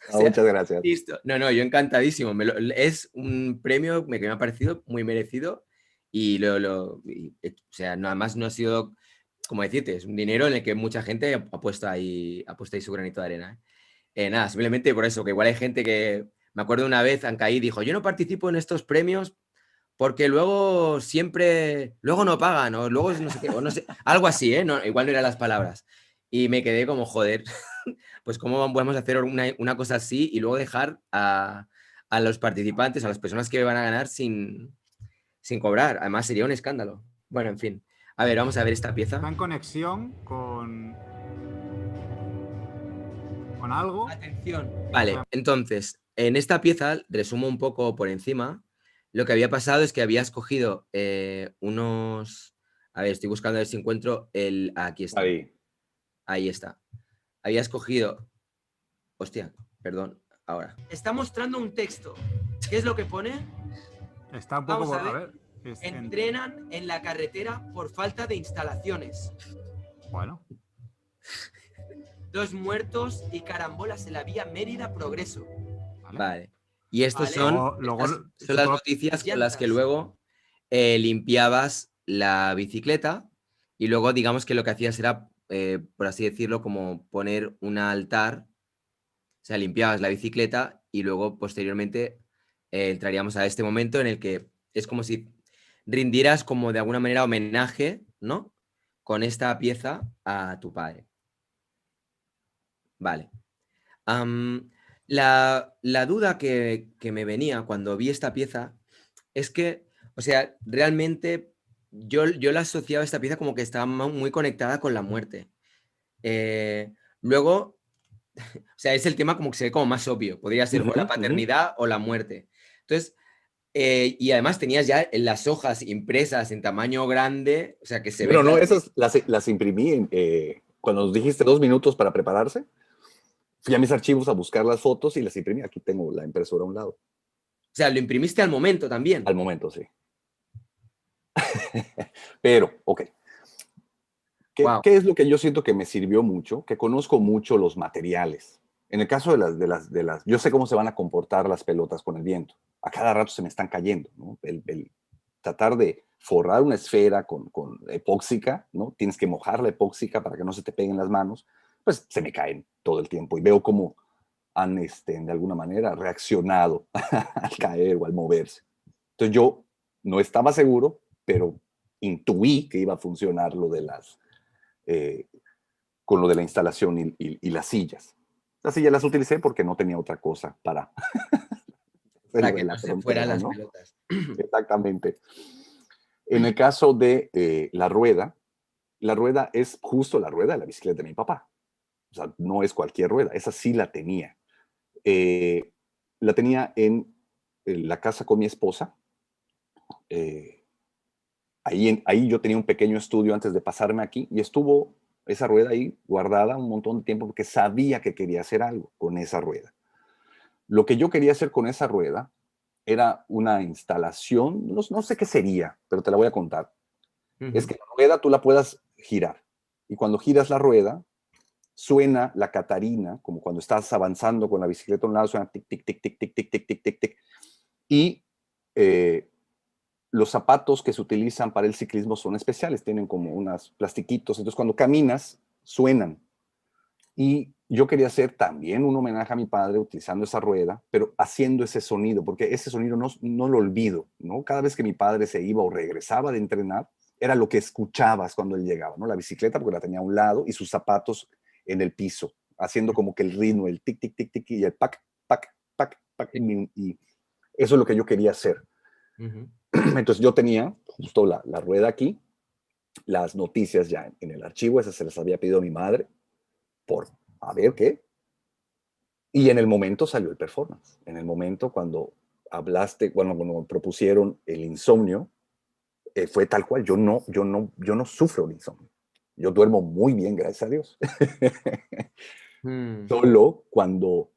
O sea, Muchas gracias. listo. No, yo encantadísimo. Es un premio que me ha parecido muy merecido y o sea, nada más no ha sido, como decirte, es un dinero en el que mucha gente ha puesto ahí su granito de arena. Nada, simplemente por eso, que igual hay gente que, me acuerdo una vez, Ancaí dijo, yo no participo en estos premios porque luego no pagan, o luego no sé qué, o no sé, algo así, ¿eh? No, igual no eran las palabras. Y me quedé como, joder, pues cómo podemos hacer una cosa así y luego dejar a los participantes, a las personas que van a ganar sin cobrar. Además, sería un escándalo. Bueno, en fin. A ver, vamos a ver esta pieza. Está en conexión con algo. Atención. Vale, entonces, en esta pieza, resumo un poco por encima, lo que había pasado es que habías cogido unos... A ver, estoy buscando a ver si encuentro el... Aquí está. Ahí está. Habías cogido... Hostia, perdón, ahora. Está mostrando un texto. ¿Qué es lo que pone? Está un poco... Vamos a ver. Es Entrenan en la carretera por falta de instalaciones. Bueno. 2 muertos y carambolas en la vía Mérida-Progreso. Vale. Y estos son las noticias con las que luego limpiabas la bicicleta y luego digamos que lo que hacías era, por así decirlo, como poner un altar, o sea, limpiabas la bicicleta y luego posteriormente entraríamos a este momento en el que es como si rindieras como de alguna manera homenaje, ¿no? Con esta pieza a tu padre. Vale. La duda que me venía cuando vi esta pieza es que, o sea, realmente yo la asociaba a esta pieza como que estaba muy conectada con la muerte. Luego, o sea, es el tema como que se ve como más obvio. Podría ser o la paternidad o la muerte. Entonces, y además tenías ya las hojas impresas en tamaño grande, o sea, que se ve... Pero no, esas las imprimí cuando nos dijiste 2 minutos para prepararse. Fui a mis archivos a buscar las fotos y las imprimí. Aquí tengo la impresora a un lado. O sea, lo imprimiste al momento también. Al momento, sí. Pero, ok. ¿Qué es lo que yo siento que me sirvió mucho? Que conozco mucho los materiales. En el caso de las, yo sé cómo se van a comportar las pelotas con el viento. A cada rato se me están cayendo, ¿no? El tratar de forrar una esfera con epóxica, ¿no? Tienes que mojar la epóxica para que no se te peguen las manos, pues se me caen todo el tiempo y veo cómo han, de alguna manera, reaccionado al caer o al moverse. Entonces yo no estaba seguro, pero intuí que iba a funcionar lo de las con lo de la instalación y las sillas. Las sillas las utilicé porque no tenía otra cosa para Para hacerlo que de la no se fueran frontera, las ¿no? pelotas. Exactamente. En el caso de la rueda es justo la rueda de la bicicleta de mi papá. O sea, no es cualquier rueda, esa sí la tenía. Eh, la tenía en la casa con mi esposa. Eh, ahí yo tenía un pequeño estudio antes de pasarme aquí y estuvo esa rueda ahí guardada un montón de tiempo porque sabía que quería hacer algo con esa rueda. Lo que yo quería hacer con esa rueda era una instalación, no sé qué sería, pero te la voy a contar. Es que la rueda tú la puedas girar y cuando giras la rueda suena la catarina, como cuando estás avanzando con la bicicleta a un lado, suena tic, tic, tic, tic, tic, tic, tic, tic, tic, tic. Y los zapatos que se utilizan para el ciclismo son especiales, tienen como unos plastiquitos, entonces cuando caminas suenan. Y yo quería hacer también un homenaje a mi padre utilizando esa rueda, pero haciendo ese sonido, porque ese sonido no lo olvido, ¿no? Cada vez que mi padre se iba o regresaba de entrenar, era lo que escuchabas cuando él llegaba, ¿no? La bicicleta, porque la tenía a un lado, y sus zapatos en el piso, haciendo como que el ritmo, el tic, tic, tic, tic, y el pac, pac, pac, pac, y eso es lo que yo quería hacer. Entonces yo tenía justo la rueda aquí, las noticias ya en el archivo, esas se las había pedido a mi madre, por a ver qué. Y en el momento salió el performance. En el momento cuando hablaste, bueno, cuando propusieron el insomnio, fue tal cual. Yo no sufro de insomnio. Yo duermo muy bien, gracias a Dios. Solo cuando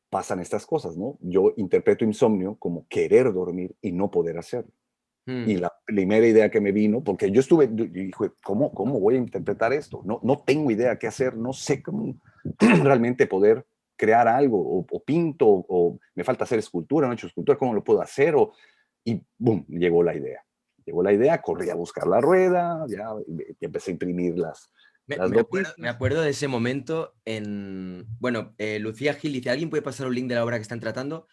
pasan estas cosas, ¿no? Yo interpreto insomnio como querer dormir y no poder hacerlo. Y la primera idea que me vino, porque yo dije, ¿cómo voy a interpretar esto? No tengo idea qué hacer, no sé cómo realmente poder crear algo, o pinto, o me falta hacer escultura, no he hecho escultura, ¿cómo lo puedo hacer? Y boom, llegó la idea. Llegó la idea, corrí a buscar la rueda, ya empecé a imprimir las noticias. Me acuerdo de ese momento en... Bueno, Lucía Gil dice, ¿alguien puede pasar un link de la obra que están tratando?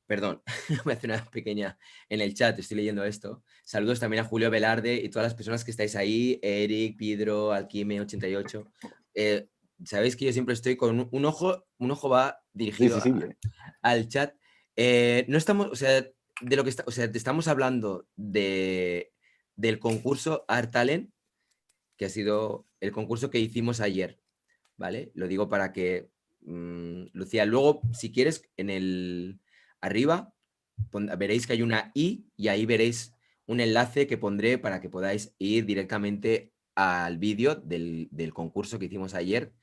Perdón, voy a hacer una pequeña en el chat, estoy leyendo esto. Saludos también a Julio Velarde y todas las personas que estáis ahí, Eric, Pedro, Alquime88. Sabéis que yo siempre estoy con un ojo va dirigido Sí, al chat. No estamos, o sea, de lo que o sea, te estamos hablando del concurso Art Talent, que ha sido el concurso que hicimos ayer, ¿vale? Lo digo para que, Lucía, luego, si quieres, en el arriba veréis que hay una i y ahí veréis un enlace que pondré para que podáis ir directamente al vídeo del concurso que hicimos ayer,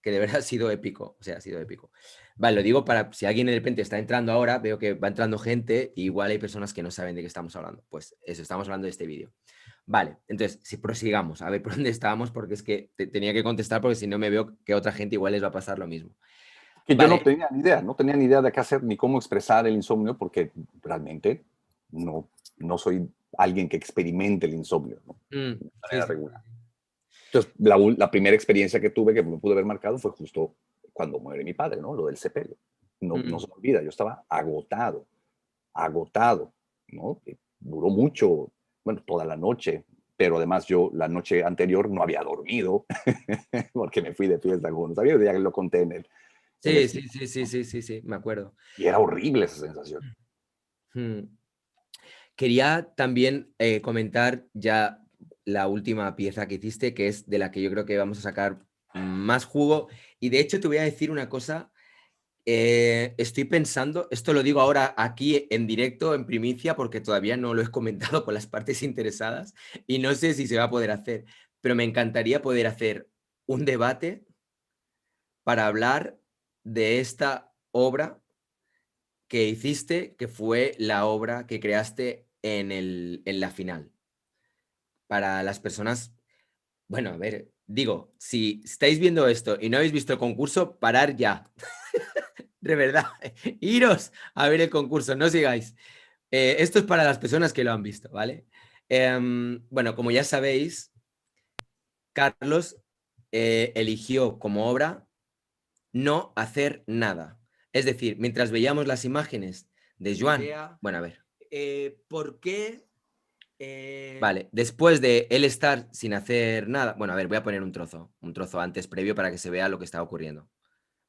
que de verdad ha sido épico, o sea, ha sido épico. Vale, lo digo para si alguien de repente está entrando ahora, veo que va entrando gente, igual hay personas que no saben de qué estamos hablando. Pues eso, estamos hablando de este vídeo. Vale, entonces, si prosigamos, a ver por dónde estábamos, porque es que tenía que contestar, porque si no me veo que a otra gente igual les va a pasar lo mismo. Que Vale. yo no tenía ni idea de qué hacer ni cómo expresar el insomnio, porque realmente no soy alguien que experimente el insomnio, ¿no? De manera regular. Entonces, la primera experiencia que tuve que me pudo haber marcado fue justo cuando muere mi padre, ¿no? Lo del sepelio. No se me olvida, yo estaba agotado, ¿no? Duró mucho, bueno, toda la noche, pero además yo la noche anterior no había dormido porque me fui de fiesta con unos amigos, ya que lo conté en Sí, me acuerdo. Y era horrible esa sensación. Quería también comentar ya la última pieza que hiciste, que es de la que yo creo que vamos a sacar más jugo. Y de hecho te voy a decir una cosa, estoy pensando, esto lo digo ahora aquí en directo, en primicia, porque todavía no lo he comentado con las partes interesadas y no sé si se va a poder hacer, pero me encantaría poder hacer un debate para hablar de esta obra que hiciste, que fue la obra que creaste en la final. Para las personas, bueno, a ver, digo, si estáis viendo esto y no habéis visto el concurso, parar ya. De verdad, iros a ver el concurso, no sigáis. Esto es para las personas que lo han visto, ¿vale? Bueno, como ya sabéis, Carlos eligió como obra no hacer nada. Es decir, mientras veíamos las imágenes de Joan, bueno, a ver, ¿por qué Vale, después de él estar sin hacer nada... Bueno, a ver, voy a poner un trozo antes previo para que se vea lo que está ocurriendo.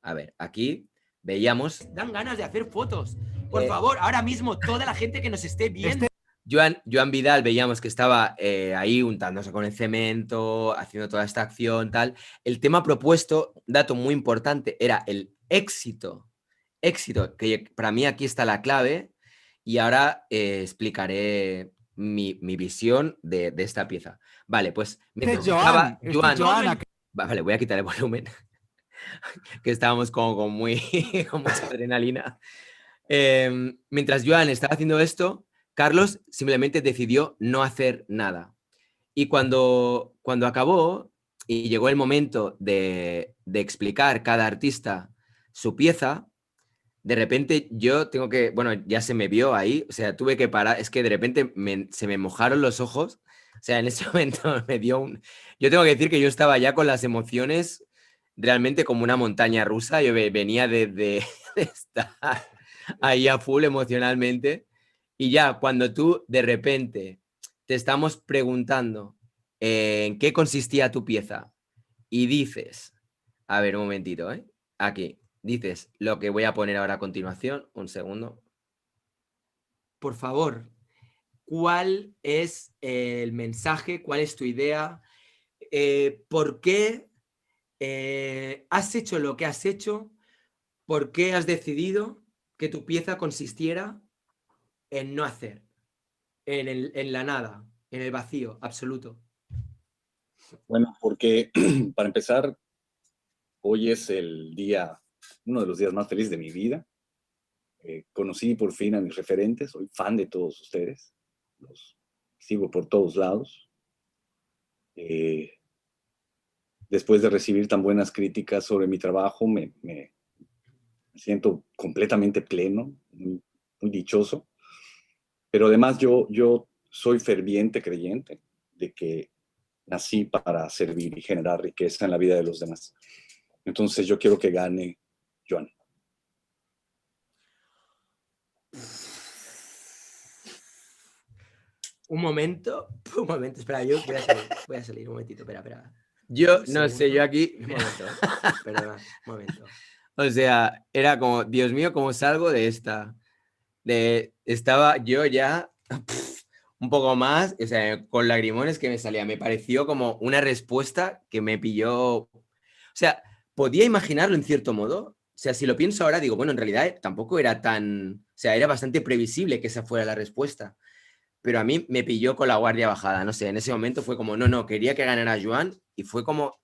A ver, aquí veíamos... Dan ganas de hacer fotos. Por favor, ahora mismo, toda la gente que nos esté viendo. Joan Vidal veíamos que estaba ahí untándose con el cemento, haciendo toda esta acción, tal. El tema propuesto, dato muy importante, era el éxito. Éxito, que para mí aquí está la clave y ahora explicaré mi visión de esta pieza. Vale, pues mientras estaba Joan... Vale, voy a quitar el volumen, que estábamos como con mucha adrenalina. Mientras Joan estaba haciendo esto, Carlos simplemente decidió no hacer nada. Y cuando acabó y llegó el momento de explicar cada artista su pieza, de repente yo tengo que... Bueno, ya se me vio ahí, o sea, tuve que parar. Es que de repente se me mojaron los ojos. O sea, en ese momento me dio un... Yo tengo que decir que yo estaba ya con las emociones realmente como una montaña rusa. Yo venía de estar ahí a full emocionalmente. Y ya cuando tú de repente te estamos preguntando en qué consistía tu pieza y dices, a ver, un momentito, aquí, dices lo que voy a poner ahora a continuación, un segundo. Por favor, ¿cuál es el mensaje? ¿Cuál es tu idea? ¿Por qué has hecho lo que has hecho? ¿Por qué has decidido que tu pieza consistiera en no hacer, en la nada, en el vacío absoluto? Bueno, porque para empezar, hoy es el día, uno de los días más felices de mi vida. Conocí por fin a mis referentes, soy fan de todos ustedes, los sigo por todos lados. Después de recibir tan buenas críticas sobre mi trabajo, me siento completamente pleno, muy, muy dichoso. Pero además yo soy ferviente creyente de que nací para servir y generar riqueza en la vida de los demás. Entonces yo quiero que gane Joan. Un momento, espera, yo voy a salir un momentito, espera. Yo no sé, yo aquí... Un momento, perdona, un momento. O sea, era como, Dios mío, ¿cómo salgo de esta? Estaba yo ya un poco más, o sea, con lagrimones que me salía. Me pareció como una respuesta que me pilló... O sea, podía imaginarlo en cierto modo. O sea, si lo pienso ahora, digo, bueno, en realidad tampoco era tan... O sea, era bastante previsible que esa fuera la respuesta. Pero a mí me pilló con la guardia bajada. No sé, en ese momento fue como, no, quería que ganara Joan y fue como...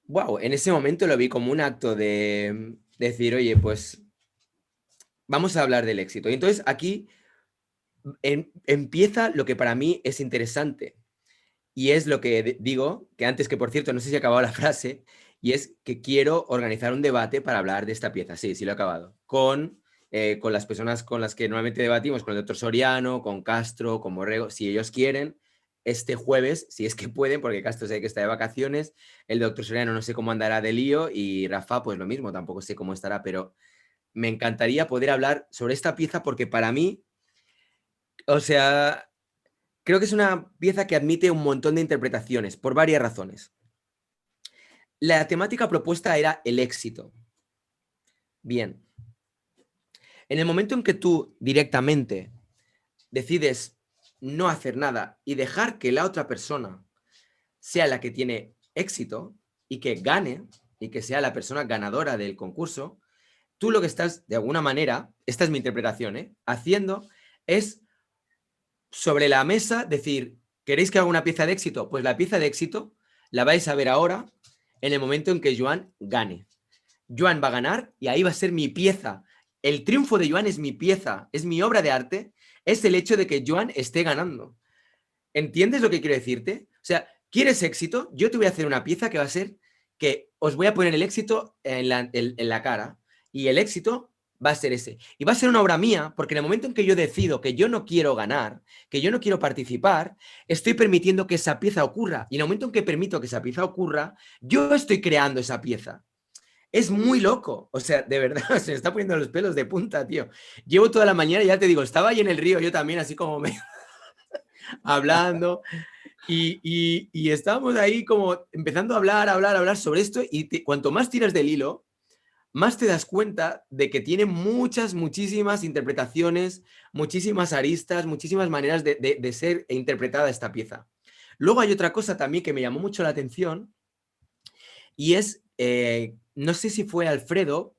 Wow, en ese momento lo vi como un acto de decir, oye, pues vamos a hablar del éxito. Y entonces aquí empieza lo que para mí es interesante. Y es lo que digo, que antes, que por cierto, no sé si he acabado la frase, y es que quiero organizar un debate para hablar de esta pieza. Sí, lo he acabado. Con las personas con las que normalmente debatimos, con el doctor Soriano, con Castro, con Borrego, si ellos quieren, este jueves, si es que pueden, porque Castro sé que está de vacaciones, el doctor Soriano no sé cómo andará de lío y Rafa pues lo mismo, tampoco sé cómo estará, pero me encantaría poder hablar sobre esta pieza porque para mí, o sea, creo que es una pieza que admite un montón de interpretaciones por varias razones. La temática propuesta era el éxito. Bien. En el momento en que tú directamente decides no hacer nada y dejar que la otra persona sea la que tiene éxito y que gane y que sea la persona ganadora del concurso, tú lo que estás, de alguna manera, esta es mi interpretación, haciendo es sobre la mesa decir, ¿queréis que haga una pieza de éxito? Pues la pieza de éxito la vais a ver ahora en el momento en que Joan gane. Joan va a ganar y ahí va a ser mi pieza. El triunfo de Joan es mi pieza, es mi obra de arte, es el hecho de que Joan esté ganando. ¿Entiendes lo que quiero decirte? O sea, ¿quieres éxito? Yo te voy a hacer una pieza que va a ser que os voy a poner el éxito en la cara y el éxito va a ser ese. Y va a ser una obra mía porque en el momento en que yo decido que yo no quiero ganar, que yo no quiero participar, estoy permitiendo que esa pieza ocurra. Y en el momento en que permito que esa pieza ocurra, yo estoy creando esa pieza. Es muy loco, o sea, de verdad, se me está poniendo los pelos de punta, tío. Llevo toda la mañana, ya te digo, estaba ahí en el río, yo también, así como hablando. Y estábamos ahí como empezando a hablar sobre esto y cuanto más tiras del hilo, más te das cuenta de que tiene muchísimas interpretaciones, muchísimas aristas, muchísimas maneras de ser interpretada esta pieza. Luego hay otra cosa también que me llamó mucho la atención y es, no sé si fue Alfredo,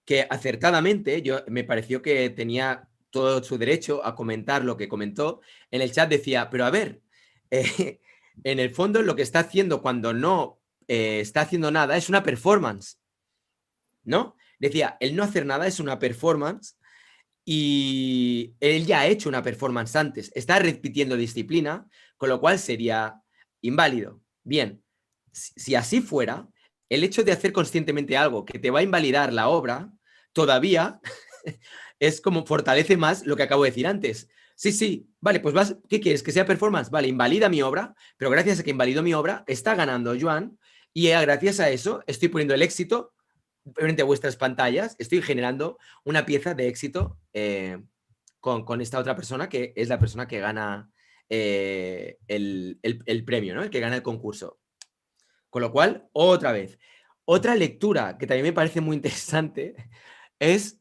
que acertadamente, me pareció que tenía todo su derecho a comentar lo que comentó, en el chat decía, pero a ver, en el fondo lo que está haciendo cuando no está haciendo nada es una performance, ¿no? Decía, el no hacer nada es una performance y él ya ha hecho una performance antes, está repitiendo disciplina, con lo cual sería inválido. Bien, si así fuera, el hecho de hacer conscientemente algo que te va a invalidar la obra, todavía es como fortalece más lo que acabo de decir antes. Sí, vale, pues ¿qué quieres? ¿Que sea performance? Vale, invalida mi obra, pero gracias a que invalido mi obra, está ganando Joan y gracias a eso estoy poniendo el éxito frente a vuestras pantallas, estoy generando una pieza de éxito con esta otra persona que es la persona que gana el premio, ¿no? El que gana el concurso. Con lo cual, otra vez, otra lectura que también me parece muy interesante es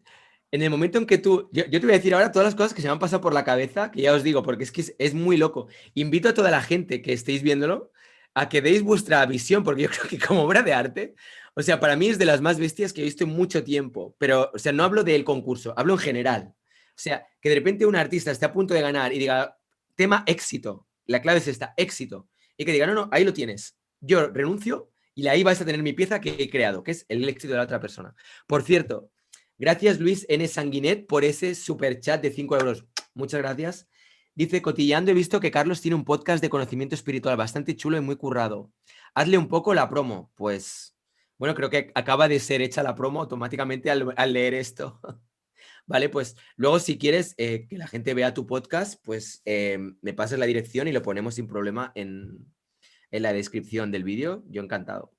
en el momento en que yo te voy a decir ahora todas las cosas que se me han pasado por la cabeza, que ya os digo, porque es que es muy loco. Invito a toda la gente que estéis viéndolo a que deis vuestra visión, porque yo creo que como obra de arte, o sea, para mí es de las más bestias que he visto en mucho tiempo, pero, o sea, no hablo del concurso, hablo en general. O sea, que de repente un artista esté a punto de ganar y diga, tema éxito, la clave es esta, éxito, y que diga, no, ahí lo tienes, yo renuncio y ahí vais a tener mi pieza que he creado, que es el éxito de la otra persona. Por cierto, gracias Luis N. Sanguinet por ese super chat de 5 euros. Muchas gracias. Dice, cotillando, he visto que Carlos tiene un podcast de conocimiento espiritual bastante chulo y muy currado. Hazle un poco la promo. Pues, bueno, creo que acaba de ser hecha la promo automáticamente al leer esto. Vale, pues luego si quieres que la gente vea tu podcast, pues me pasas la dirección y lo ponemos sin problema en la descripción del vídeo. Yo encantado.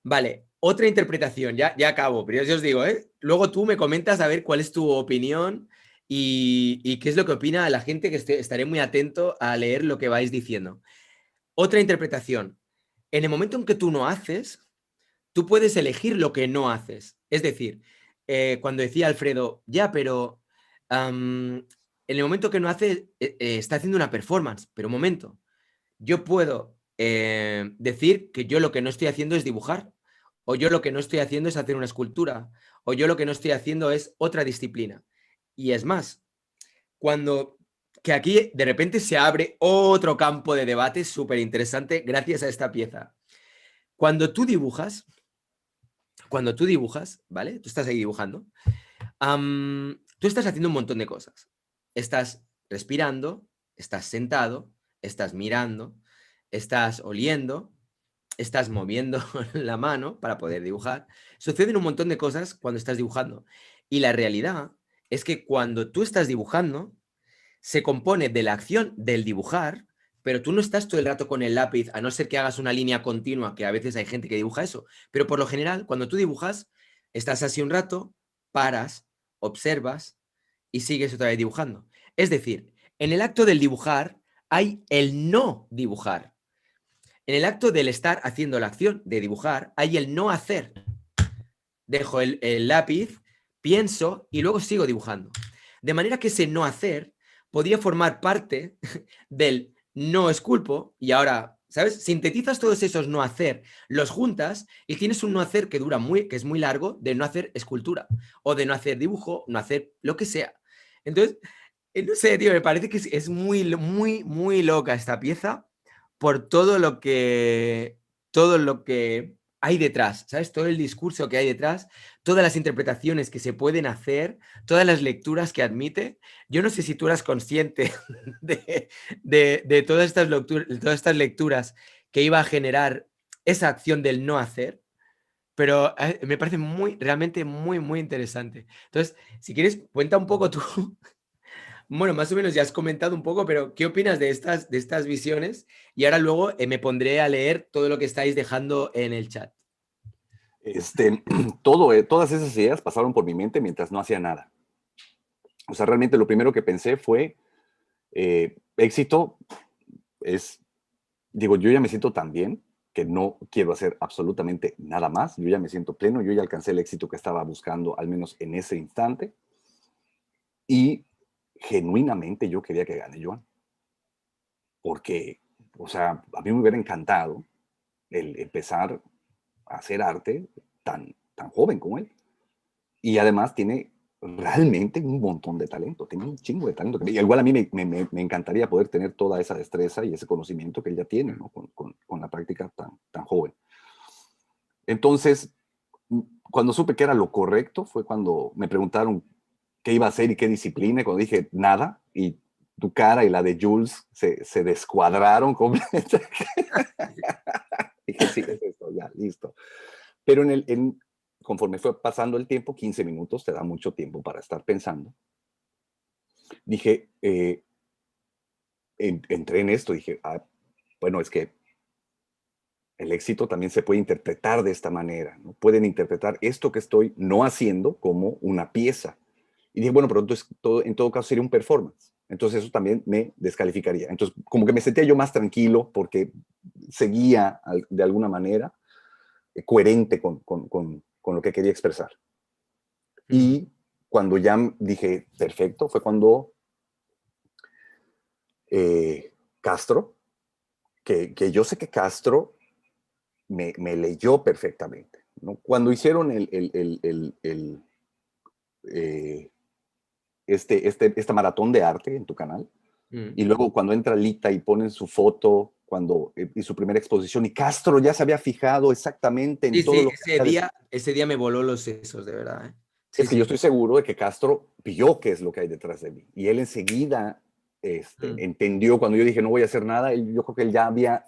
Vale, otra interpretación, ya acabo, pero yo os digo, luego tú me comentas a ver cuál es tu opinión y qué es lo que opina la gente, que estaré muy atento a leer lo que vais diciendo. Otra interpretación, en el momento en que tú no haces, tú puedes elegir lo que no haces. Es decir, cuando decía Alfredo, ya, pero en el momento que no hace, está haciendo una performance, pero un momento, yo puedo decir que yo lo que no estoy haciendo es dibujar, o yo lo que no estoy haciendo es hacer una escultura, o yo lo que no estoy haciendo es otra disciplina. Y es más, que aquí de repente se abre otro campo de debate súper interesante gracias a esta pieza. Cuando tú dibujas, ¿vale? Tú estás ahí dibujando, tú estás haciendo un montón de cosas. Estás respirando, estás sentado, estás mirando, estás oliendo, estás moviendo la mano para poder dibujar. Suceden un montón de cosas cuando estás dibujando. Y la realidad es que cuando tú estás dibujando, se compone de la acción del dibujar, pero tú no estás todo el rato con el lápiz, a no ser que hagas una línea continua, que a veces hay gente que dibuja eso. Pero por lo general, cuando tú dibujas, estás así un rato, paras, observas y sigues otra vez dibujando. Es decir, en el acto del dibujar hay el no dibujar. En el acto del estar haciendo la acción de dibujar, hay el no hacer. Dejo el lápiz, pienso y luego sigo dibujando. De manera que ese no hacer podría formar parte del no esculpo y ahora, ¿sabes? Sintetizas todos esos no hacer, los juntas y tienes un no hacer que que es muy largo, de no hacer escultura o de no hacer dibujo, no hacer lo que sea. Entonces, no sé, tío, me parece que es muy loca esta pieza por todo lo que hay detrás, ¿sabes? Todo el discurso que hay detrás, todas las interpretaciones que se pueden hacer, todas las lecturas que admite. Yo no sé si tú eras consciente de todas estas lecturas que iba a generar esa acción del no hacer, pero me parece realmente muy interesante. Entonces, si quieres, cuenta un poco tú. Bueno, más o menos ya has comentado un poco, pero ¿qué opinas de estas visiones? Y ahora luego me pondré a leer todo lo que estáis dejando en el chat. Todas esas ideas pasaron por mi mente mientras no hacía nada. O sea, realmente lo primero que pensé fue, éxito es, digo, yo ya me siento tan bien que no quiero hacer absolutamente nada más. Yo ya me siento pleno, yo ya alcancé el éxito que estaba buscando, al menos en ese instante. Y genuinamente yo quería que gane Joan. Porque, o sea, a mí me hubiera encantado el empezar a hacer arte tan joven como él. Y además tiene realmente un montón de talento, tiene un chingo de talento. Y igual a mí me encantaría poder tener toda esa destreza y ese conocimiento que él ya tiene, ¿no? Con la práctica tan joven. Entonces, cuando supe que era lo correcto, fue cuando me preguntaron qué iba a hacer y qué disciplina, y cuando dije nada, y tu cara y la de Jules se descuadraron completamente. Dije, sí, es esto, ya, listo. Pero conforme fue pasando el tiempo, 15 minutos te da mucho tiempo para estar pensando. Dije, entré en esto, dije, bueno, es que el éxito también se puede interpretar de esta manera, ¿no? Pueden interpretar esto que estoy no haciendo como una pieza. Y dije, bueno, pero entonces en todo caso sería un performance. Entonces eso también me descalificaría. Entonces como que me sentía yo más tranquilo porque seguía de alguna manera coherente con lo que quería expresar. Y cuando ya dije, perfecto, fue cuando Castro, que yo sé que Castro me leyó perfectamente, ¿no? Cuando hicieron esta maratón de arte en tu canal, y luego cuando entra Lita y ponen su foto y su primera exposición, y Castro ya se había fijado exactamente en Sí, todo sí, lo que ese día me voló los sesos, de verdad. ¿Eh? Sí, es que yo sí. estoy seguro de que Castro vio qué es lo que hay detrás de mí. Y él enseguida entendió cuando yo dije no voy a hacer nada. Yo creo que él ya había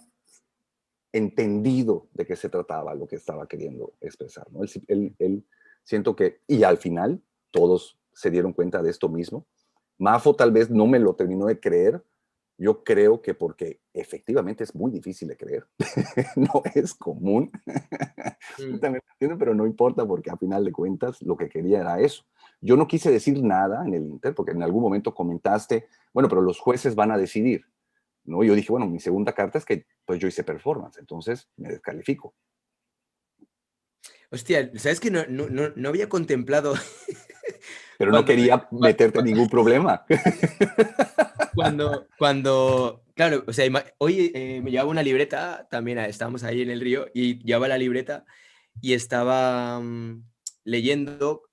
entendido de qué se trataba lo que estaba queriendo expresar, ¿no? Él siento que, y al final todos se dieron cuenta de esto mismo. Mafo tal vez no me lo terminó de creer. Yo creo que porque efectivamente es muy difícil de creer. No es común. También lo entiendo, pero no importa porque a final de cuentas lo que quería era eso. Yo no quise decir nada en el Inter porque en algún momento comentaste, bueno, pero los jueces van a decidir, ¿no? Yo dije, bueno, mi segunda carta es que pues yo hice performance, entonces me descalifico. Hostia, ¿sabes que no había contemplado Pero no cuando, quería meterte en ningún problema. claro, o sea, hoy me llevaba una libreta, también estábamos ahí en el río, y llevaba la libreta y estaba leyendo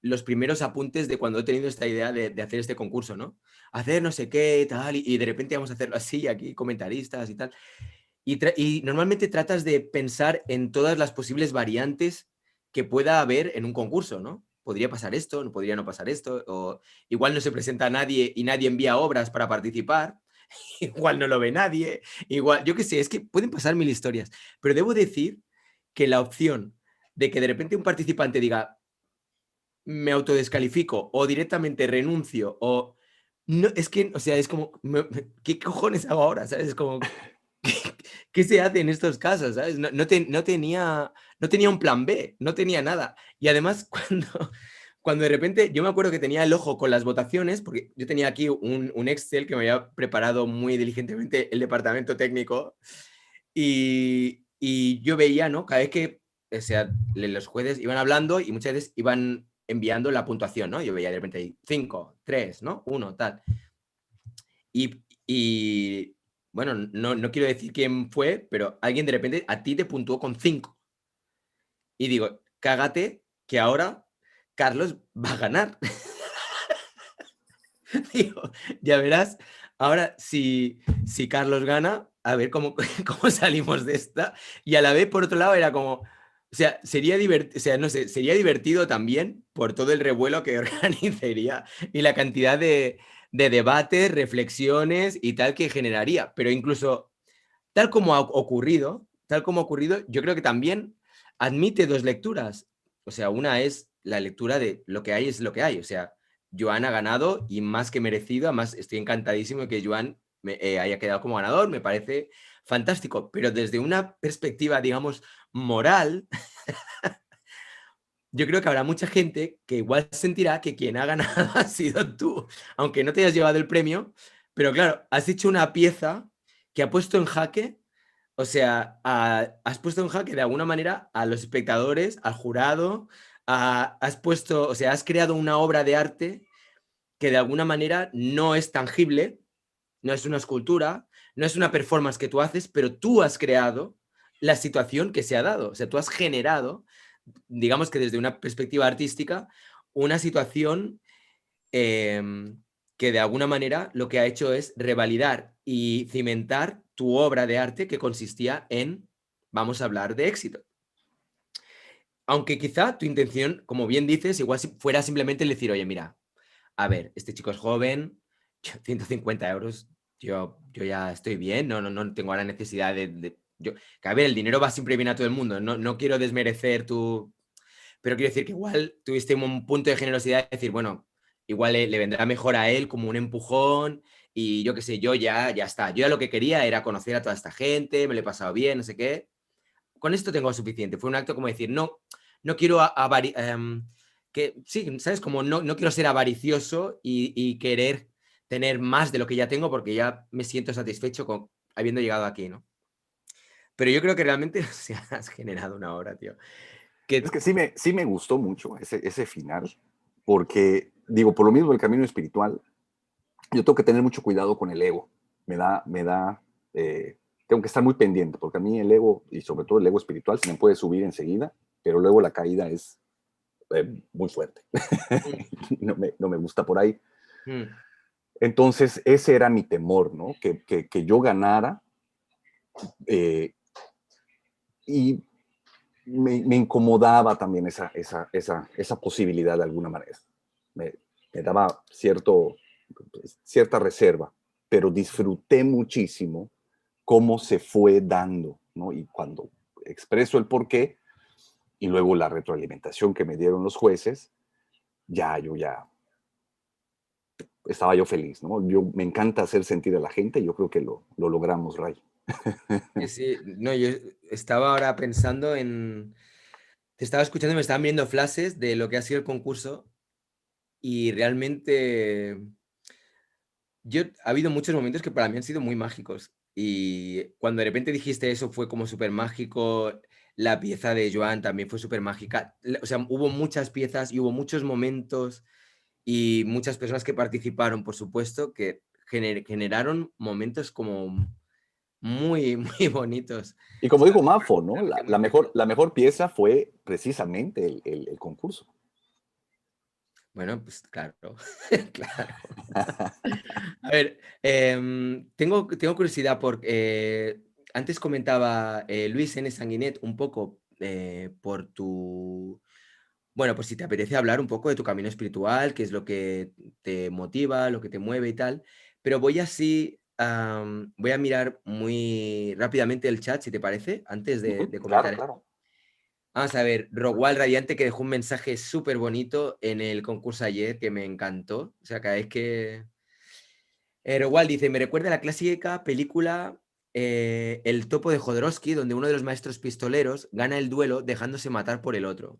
los primeros apuntes de cuando he tenido esta idea de hacer este concurso, ¿no? Hacer no sé qué, tal, y de repente vamos a hacerlo así, aquí comentaristas y tal. Y normalmente tratas de pensar en todas las posibles variantes que pueda haber en un concurso, ¿no? Podría pasar esto, no podría no pasar esto, o igual no se presenta a nadie y nadie envía obras para participar, igual no lo ve nadie, igual, yo qué sé, es que pueden pasar mil historias, pero debo decir que la opción de que de repente un participante diga me autodescalifico o directamente renuncio o no, es que, o sea, es como, ¿qué cojones hago ahora? ¿Sabes? Es como, ¿qué se hace en estos casos? ¿Sabes? No tenía un plan B, no tenía nada. Y además, cuando de repente, yo me acuerdo que tenía el ojo con las votaciones, porque yo tenía aquí un Excel que me había preparado muy diligentemente el departamento técnico, y yo veía, ¿no? Cada vez que, o sea, los jueces iban hablando y muchas veces iban enviando la puntuación, ¿no? Yo veía de repente ahí 5, 3, ¿no? 1, tal. Y bueno, no quiero decir quién fue, pero alguien de repente a ti te puntuó con 5. Y digo, cágate que ahora Carlos va a ganar. Digo, ya verás, ahora si Carlos gana, a ver cómo salimos de esta. Y a la vez, por otro lado, era como, o sea, sería divertido, o sea, no sé, sería divertido también por todo el revuelo que organizaría y la cantidad de debates, reflexiones y tal que generaría. Pero incluso tal como ha ocurrido, yo creo que también admite dos lecturas. O sea, una es la lectura de lo que hay es lo que hay. O sea, Joan ha ganado y más que merecido. Además, estoy encantadísimo de que Joan haya quedado como ganador. Me parece fantástico. Pero desde una perspectiva, digamos, moral, yo creo que habrá mucha gente que igual sentirá que quien ha ganado ha sido tú. Aunque no te hayas llevado el premio, Pero claro, has hecho una pieza que ha puesto en jaque, o sea, has puesto en jaque de alguna manera a los espectadores, al jurado, has puesto, o sea, has creado una obra de arte que de alguna manera no es tangible, no es una escultura, no es una performance que tú haces, pero tú has creado la situación que se ha dado. O sea, tú has generado, digamos que desde una perspectiva artística, una situación que de alguna manera lo que ha hecho es revalidar y cimentar tu obra de arte que consistía en, vamos a hablar de éxito. Aunque quizá tu intención, como bien dices, igual fuera simplemente el decir, oye, mira, a ver, este chico es joven, 150 euros, yo ya estoy bien, no tengo ahora necesidad que a ver, el dinero va siempre bien a todo el mundo, no quiero desmerecer tu... Pero quiero decir que igual tuviste un punto de generosidad de decir, bueno, igual le vendrá mejor a él como un empujón y yo qué sé, yo ya está. Yo ya lo que quería era conocer a toda esta gente, me lo he pasado bien, no sé qué. Con esto tengo suficiente. Fue un acto como decir, no quiero que sí, ¿sabes? Como no quiero ser avaricioso y querer tener más de lo que ya tengo porque ya me siento satisfecho con habiendo llegado aquí, ¿no? Pero yo creo que realmente o sea, has generado una obra, tío. Es que sí me gustó mucho ese final, porque, digo, por lo mismo el camino espiritual, yo tengo que tener mucho cuidado con el ego. Tengo que estar muy pendiente, porque a mí el ego, y sobre todo el ego espiritual, se me puede subir enseguida, pero luego la caída es muy fuerte. no me gusta por ahí. Entonces, ese era mi temor, ¿no? Que yo ganara y me incomodaba también esa posibilidad de alguna manera. Me daba cierta reserva, pero disfruté muchísimo cómo se fue dando, ¿no? Y cuando expreso el porqué y luego la retroalimentación que me dieron los jueces, yo estaba yo feliz, ¿no? Me encanta hacer sentir a la gente y yo creo que lo logramos, Ray. Sí, no, yo estaba ahora pensando te estaba escuchando y me estaban viendo flashes de lo que ha sido el concurso y realmente ha habido muchos momentos que para mí han sido muy mágicos y cuando de repente dijiste eso fue como súper mágico, la pieza de Joan también fue súper mágica, o sea, hubo muchas piezas y hubo muchos momentos y muchas personas que participaron, por supuesto, que generaron momentos como muy, muy bonitos. Y como dijo Mafo, ¿no? La mejor pieza fue precisamente el concurso. Bueno, pues claro, claro. A ver, tengo curiosidad porque antes comentaba Luis N. Sanguinet un poco por bueno, por si te apetece hablar un poco de tu camino espiritual, qué es lo que te motiva, lo que te mueve y tal, pero voy a mirar muy rápidamente el chat, si te parece, antes de comentar. Claro. Vamos a ver, Rogual Radiante que dejó un mensaje súper bonito en el concurso ayer que me encantó. O sea, cada vez que... Rogual dice, me recuerda a la clásica película El topo de Jodorowsky, donde uno de los maestros pistoleros gana el duelo dejándose matar por el otro.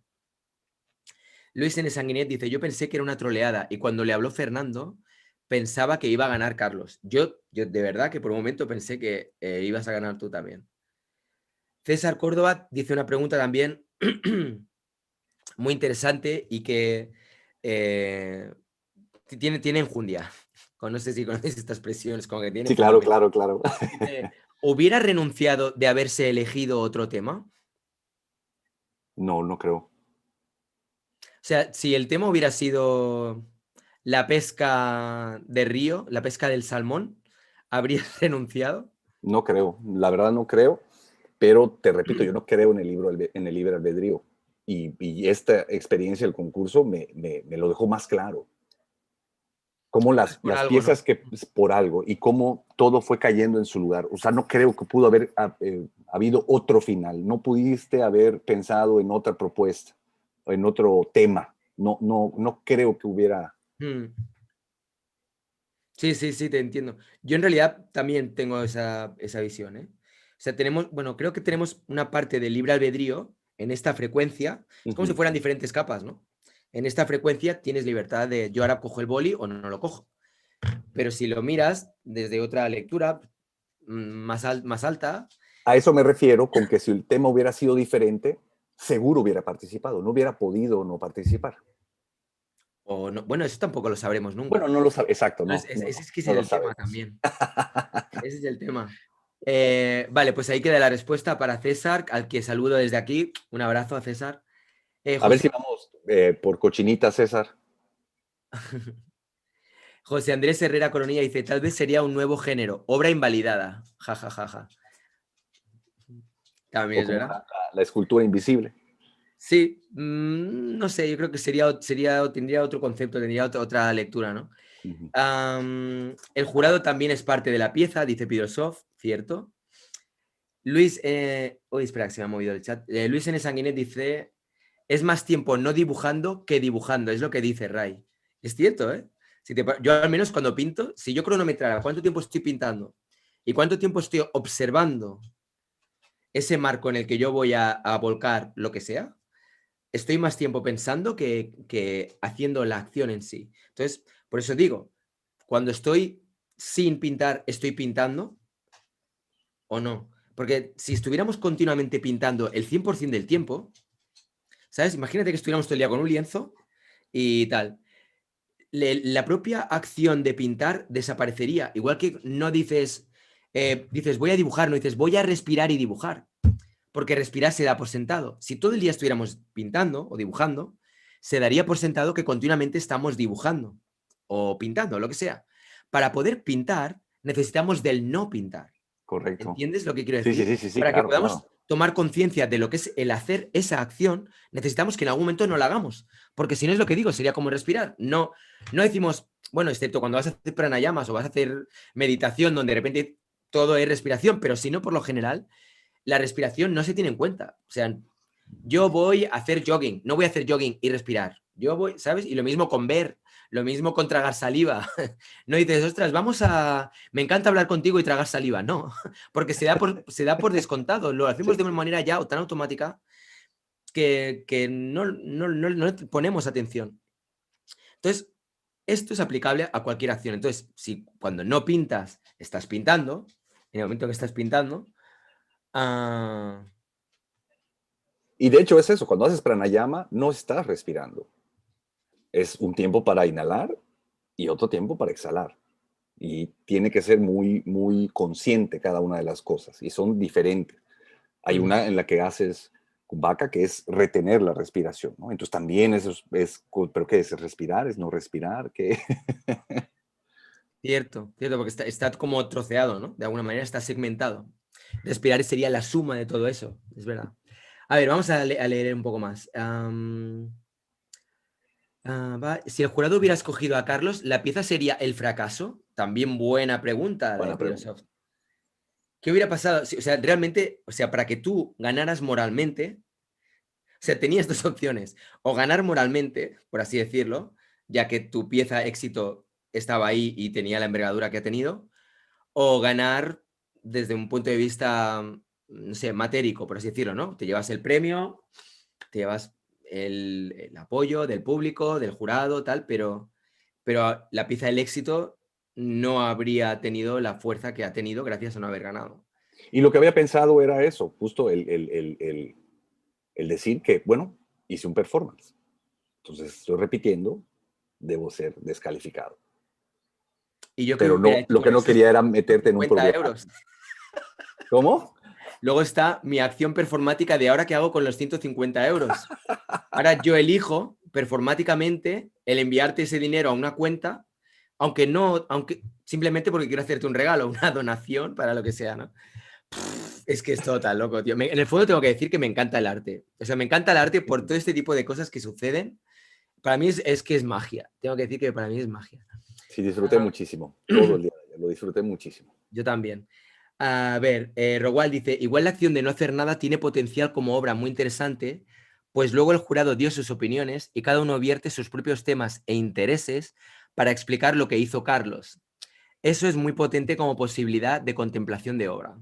Luis N. Sanguinet dice, yo pensé que era una troleada y cuando le habló Fernando pensaba que iba a ganar Carlos. Yo de verdad que por un momento pensé que ibas a ganar tú también. César Córdoba dice una pregunta también muy interesante y que tiene enjundia. No sé si conoces estas expresiones, como que tiene... Sí, claro. ¿Hubiera renunciado de haberse elegido otro tema? No creo. O sea, si el tema hubiera sido la pesca de río, la pesca del salmón, ¿habrías renunciado? No creo, la verdad no creo, pero te repito, yo no creo en el libre albedrío. Y esta experiencia del concurso me lo dejó más claro. Cómo las piezas ¿no? que por algo y cómo todo fue cayendo en su lugar. O sea, no creo que pudo haber habido otro final. No pudiste haber pensado en otra propuesta, en otro tema. No creo que hubiera... Sí, te entiendo. Yo en realidad también tengo esa visión, ¿eh? O sea, creo que tenemos una parte del libre albedrío en esta frecuencia. Es como si fueran diferentes capas, ¿no? En esta frecuencia tienes libertad de yo ahora cojo el boli o no lo cojo. Pero si lo miras desde otra lectura más alta, A eso me refiero con que si el tema hubiera sido diferente, seguro hubiera participado, no hubiera podido no participar. o no, bueno, eso tampoco lo sabremos nunca. Bueno, no lo sabe, exacto, no. Entonces, ese es que no es lo el tema sabemos. también. Ese es el tema. Vale, pues ahí queda la respuesta para César, al que saludo desde aquí. Un abrazo a César. A ver si vamos por cochinita, César. José Andrés Herrera Coronilla dice, tal vez sería un nuevo género, obra invalidada. Ja, ja, ja, ja. También O es como verdad. la escultura invisible. Sí, no sé, yo creo que tendría otro concepto, tendría otra lectura, ¿no? Ujú. El jurado también es parte de la pieza, dice Pidosov, cierto. Luis, espera, que se me ha movido el chat. Luis N. Sanguinet dice, es más tiempo no dibujando que dibujando, es lo que dice Ray. Es cierto, ¿eh? Yo al menos cuando pinto, si yo cronometrara cuánto tiempo estoy pintando y cuánto tiempo estoy observando ese marco en el que yo voy a volcar lo que sea, estoy más tiempo pensando que haciendo la acción en sí. Entonces, por eso digo, cuando estoy sin pintar, ¿estoy pintando o no? Porque si estuviéramos continuamente pintando el 100% del tiempo, ¿sabes? Imagínate que estuviéramos todo el día con un lienzo y tal. La propia acción de pintar desaparecería. Igual que no dices, dices voy a dibujar, no dices voy a respirar y dibujar. Porque respirar se da por sentado. Si todo el día estuviéramos pintando o dibujando, se daría por sentado que continuamente estamos dibujando o pintando, lo que sea. Para poder pintar, necesitamos del no pintar. Correcto. ¿Entiendes lo que quiero Sí, decir? sí, Para que claro, podamos claro. tomar conciencia de lo que es el hacer esa acción, necesitamos que en algún momento no la hagamos. Porque si no es lo que digo, sería como respirar. No decimos, bueno, excepto cuando vas a hacer pranayamas o vas a hacer meditación, donde de repente todo es respiración, pero si no, por lo general, la respiración no se tiene en cuenta. O sea, yo voy a hacer jogging, no voy a hacer jogging y respirar. Yo voy, ¿sabes? Y lo mismo con ver, lo mismo con tragar saliva. No dices, ostras, me encanta hablar contigo y tragar saliva. No, porque se da por descontado. Lo hacemos de una manera ya tan automática que no le ponemos atención. Entonces, esto es aplicable a cualquier acción. Entonces, si cuando no pintas, estás pintando, en el momento que estás pintando, Y de hecho es eso, cuando haces pranayama no estás respirando. Es un tiempo para inhalar y otro tiempo para exhalar. Y tiene que ser muy, muy consciente cada una de las cosas. Y son diferentes. Hay una en la que haces kumbhaka, que es retener la respiración, ¿no? Entonces también eso ¿pero qué es? ¿Respirar? ¿Es no respirar? ¿Qué? Cierto, porque está como troceado, ¿no? De alguna manera está segmentado. Respirar sería la suma de todo eso, es verdad. A ver, vamos a leer un poco más. Si el jurado hubiera escogido a Carlos, ¿la pieza sería el fracaso? También buena pregunta, la Buena de pregunta. Philosoph. ¿Qué hubiera pasado? O sea, realmente, o sea, para que tú ganaras moralmente, o sea, tenías dos opciones. O ganar moralmente, por así decirlo, ya que tu pieza éxito estaba ahí y tenía la envergadura que ha tenido, o ganar desde un punto de vista, no sé, matérico, por así decirlo, ¿no? Te llevas el premio, te llevas el apoyo del público, del jurado, tal, pero la pieza del éxito no habría tenido la fuerza que ha tenido gracias a no haber ganado. Y lo que había pensado era eso, justo el decir que, bueno, hice un performance. Entonces estoy repitiendo, debo ser descalificado. Y yo que Pero hubiera no, hecho lo que con no esos quería era meterte en un 50 problema. euros. ¿Cómo? Luego está mi acción performática de ahora qué hago con los 150 euros. Ahora yo elijo performáticamente el enviarte ese dinero a una cuenta, aunque simplemente porque quiero hacerte un regalo, una donación para lo que sea, ¿no? Es que es todo tan loco, tío. En el fondo tengo que decir que me encanta el arte. O sea, me encanta el arte por todo este tipo de cosas que suceden. Para mí es que es magia. Tengo que decir que para mí es magia. Sí, disfruté muchísimo. Todo el día de ayer, lo disfruté muchísimo. Yo también. A ver, Rowald dice, igual la acción de no hacer nada tiene potencial como obra muy interesante, pues luego el jurado dio sus opiniones y cada uno vierte sus propios temas e intereses para explicar lo que hizo Carlos. Eso es muy potente como posibilidad de contemplación de obra.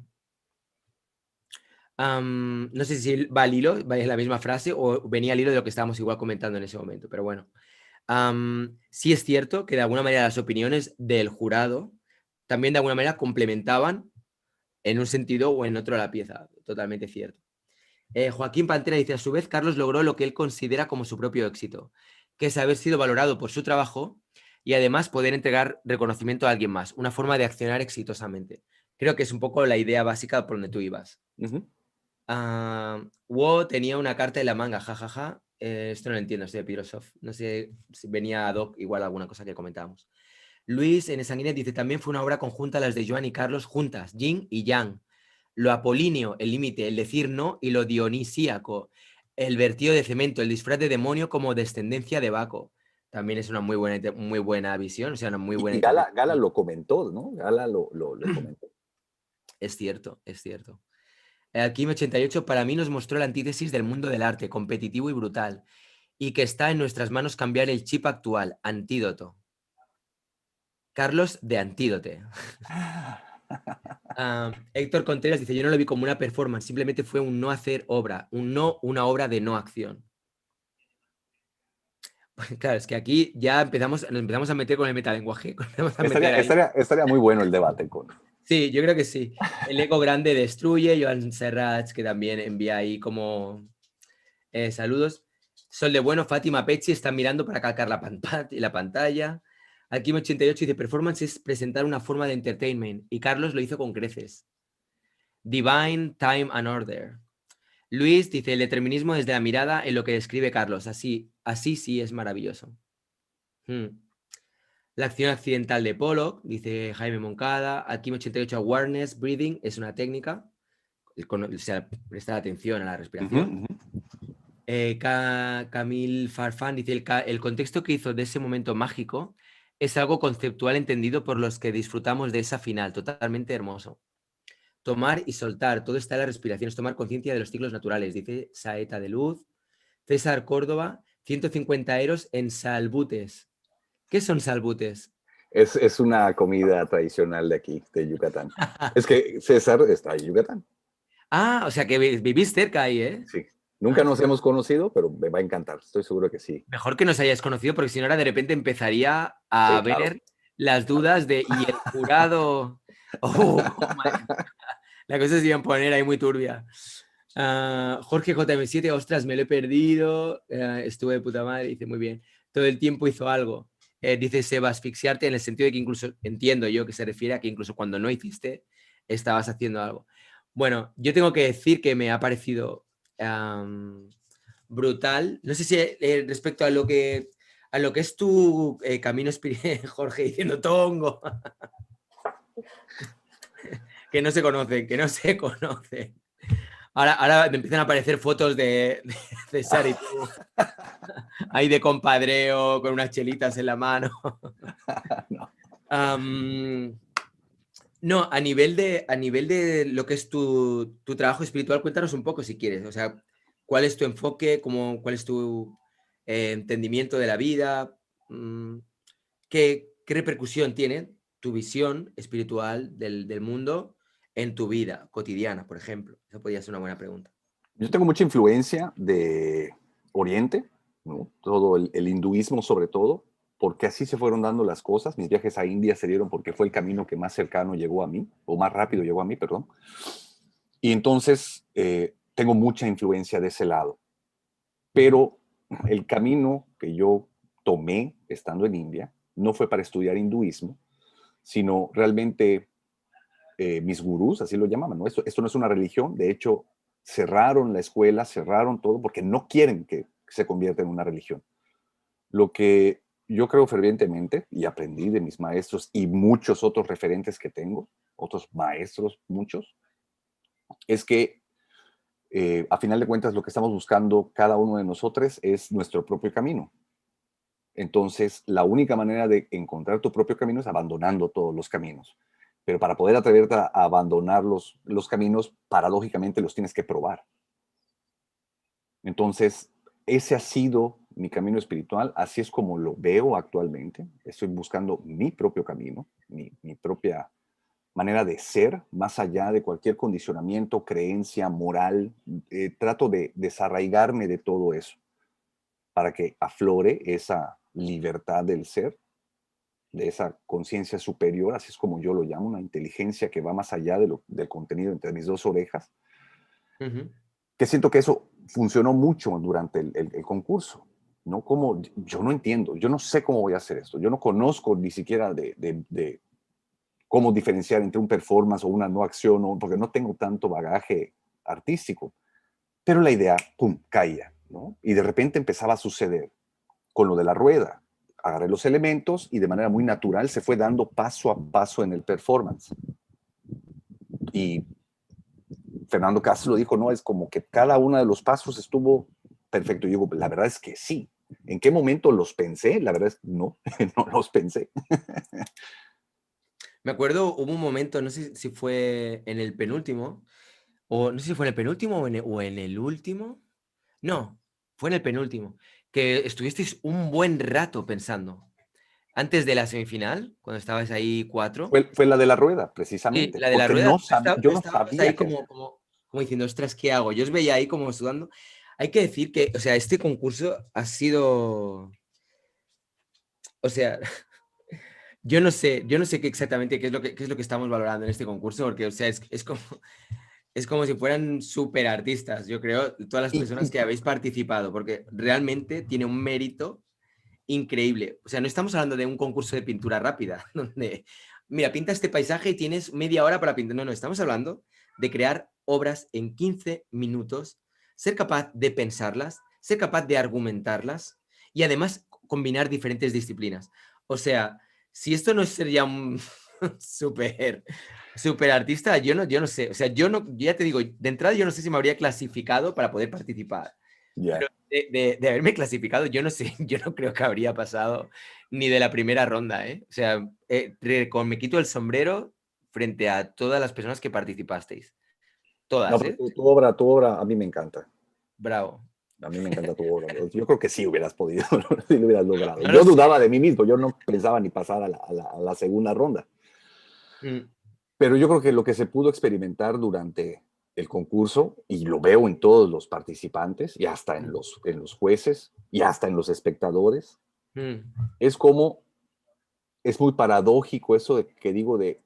No sé si va al hilo, va en la misma frase o venía al hilo de lo que estábamos igual comentando en ese momento, pero bueno. Sí es cierto que de alguna manera las opiniones del jurado también de alguna manera complementaban en un sentido o en otro la pieza. Totalmente cierto. Joaquín Pantera dice, a su vez, Carlos logró lo que él considera como su propio éxito, que es haber sido valorado por su trabajo y además poder entregar reconocimiento a alguien más, una forma de accionar exitosamente. Creo que es un poco la idea básica por donde tú ibas. Wo tenía una carta en la manga, jajaja. Esto no lo entiendo, estoy de Pirosoft. No sé si venía ad hoc, igual alguna cosa que comentábamos. Luis en Sanguinet dice, también fue una obra conjunta las de Joan y Carlos juntas, yin y yang. Lo apolíneo, el límite, el decir no, y lo dionisíaco, el vertido de cemento, el disfraz de demonio como descendencia de Baco. También es una muy buena visión, o sea, una muy buena Y Gala lo comentó, ¿no? Gala lo comentó. Es cierto, es cierto. Kim 88 para mí nos mostró la antítesis del mundo del arte, competitivo y brutal, y que está en nuestras manos cambiar el chip actual, antídoto. Carlos de Antídote. Héctor Contreras dice, yo no lo vi como una performance, simplemente fue un no hacer obra, una obra de no acción. Pues claro, es que aquí ya nos empezamos a meter con el metalenguaje. Estaría muy bueno el debate con... Sí, yo creo que sí. El ego grande destruye, Joan Serrats, que también envía ahí como saludos. Sol de Bueno, Fátima Pecci están mirando para calcar la pantalla. Alquim 88 dice, performance es presentar una forma de entertainment, y Carlos lo hizo con creces. Divine Time and Order. Luis dice, el determinismo desde la mirada en lo que describe Carlos. Así sí es maravilloso. La acción accidental de Pollock, dice Jaime Moncada. Alquim 88, awareness, breathing, es una técnica. O sea, prestar atención a la respiración. Camille Farfán dice, el contexto que hizo de ese momento mágico es algo conceptual entendido por los que disfrutamos de esa final, totalmente hermoso. Tomar y soltar, todo está en la respiración, es tomar conciencia de los ciclos naturales, dice Saeta de Luz. César Córdoba, 150 euros en salbutes. ¿Qué son salbutes? Es una comida tradicional de aquí, de Yucatán. Es que César está en Yucatán. O sea que vivís cerca ahí, ¿eh? Sí. Nunca nos hemos conocido, pero me va a encantar. Estoy seguro que sí. Mejor que nos hayáis conocido, porque si no ahora de repente empezaría a Sí, claro. ver las dudas de ¿y el jurado? La cosa se iba a poner ahí muy turbia. Jorge JM7, ostras, me lo he perdido. Estuve de puta madre, dice muy bien. Todo el tiempo hizo algo. Dice Seba, asfixiarte en el sentido de que incluso, entiendo yo que se refiere a que incluso cuando no hiciste, estabas haciendo algo. Bueno, yo tengo que decir que me ha parecido brutal. No sé si respecto a lo que es tu camino espiritual, Jorge, diciendo tongo. Que no se conocen, que no se conocen. Ahora me empiezan a aparecer fotos de César y tú. Ahí de compadreo, con unas chelitas en la mano. No, a nivel de lo que es tu trabajo espiritual, cuéntanos un poco si quieres. O sea, ¿cuál es tu enfoque? ¿Cuál es tu entendimiento de la vida? ¿Qué repercusión tiene tu visión espiritual del mundo en tu vida cotidiana, por ejemplo? Esa podría ser una buena pregunta. Yo tengo mucha influencia de Oriente, ¿no? Todo el hinduismo sobre todo, porque así se fueron dando las cosas. Mis viajes a India se dieron porque fue el camino que más cercano llegó a mí, o más rápido llegó a mí, perdón. Y entonces tengo mucha influencia de ese lado. Pero el camino que yo tomé estando en India no fue para estudiar hinduismo, sino realmente mis gurús, así lo llamaban, ¿no? Esto no es una religión, de hecho cerraron la escuela, cerraron todo porque no quieren que se convierta en una religión. Lo que yo creo fervientemente y aprendí de mis maestros y muchos otros referentes que tengo, otros maestros, muchos, es que a final de cuentas lo que estamos buscando cada uno de nosotros es nuestro propio camino. Entonces, la única manera de encontrar tu propio camino es abandonando todos los caminos. Pero para poder atreverte a abandonar los caminos, paradójicamente los tienes que probar. Entonces, ese ha sido mi camino espiritual, así es como lo veo actualmente. Estoy buscando mi propio camino, mi propia manera de ser, más allá de cualquier condicionamiento, creencia, moral. Trato de desarraigarme de todo eso para que aflore esa libertad del ser, de esa conciencia superior, así es como yo lo llamo, una inteligencia que va más allá del contenido entre mis dos orejas, que siento que eso funcionó mucho durante el concurso. ¿No? Como, yo no entiendo, yo no sé cómo voy a hacer esto, yo no conozco ni siquiera de cómo diferenciar entre un performance o una no acción, porque no tengo tanto bagaje artístico, pero la idea, pum, caía, ¿no? Y de repente empezaba a suceder con lo de la rueda. Agarré los elementos y de manera muy natural se fue dando paso a paso en el performance. Y Fernando Castro lo dijo, no, es como que cada uno de los pasos estuvo perfecto. Y digo, la verdad es que sí. ¿En qué momento los pensé? La verdad es que no, no los pensé. Me acuerdo, hubo un momento, no sé si fue en el penúltimo, o no sé si fue en el penúltimo o en el último. No, fue en el penúltimo, que estuvisteis un buen rato pensando. Antes de la semifinal, cuando estabais ahí 4. Fue la de la rueda, Sí, precisamente, la de la porque rueda, yo no estabas sabía ahí qué como, hacer. como diciendo, ostras, ¿qué hago? Yo os veía ahí como sudando. Hay que decir que, o sea, este concurso ha sido, o sea, yo no sé qué exactamente qué es lo que estamos valorando en este concurso, porque, o sea, es como si fueran súper artistas, yo creo, todas las personas que habéis participado, porque realmente tiene un mérito increíble. O sea, no estamos hablando de un concurso de pintura rápida, donde, mira, pinta este paisaje y tienes media hora para pintar. No, no, estamos hablando de crear obras en 15 minutos, ser capaz de pensarlas, ser capaz de argumentarlas y además combinar diferentes disciplinas. O sea, si esto no sería un súper artista, yo no sé. O sea, ya te digo, de entrada yo no sé si me habría clasificado para poder participar. Ya. Pero de haberme clasificado, yo no sé, yo no creo que habría pasado ni de la primera ronda, ¿eh? O sea, me quito el sombrero frente a todas las personas que participasteis. No, Todas, pero ¿eh? tu obra a mí me encanta. Bravo. A mí me encanta tu obra. Yo creo que sí hubieras podido, sí lo hubieras logrado. No lo Yo sé. dudaba de mí mismo, yo no pensaba ni pasar a la segunda ronda. Mm, Pero yo creo que lo que se pudo experimentar durante el concurso, y lo veo en todos los participantes, y hasta en los jueces, y hasta en los espectadores, mm, es como, es muy paradójico eso de que digo de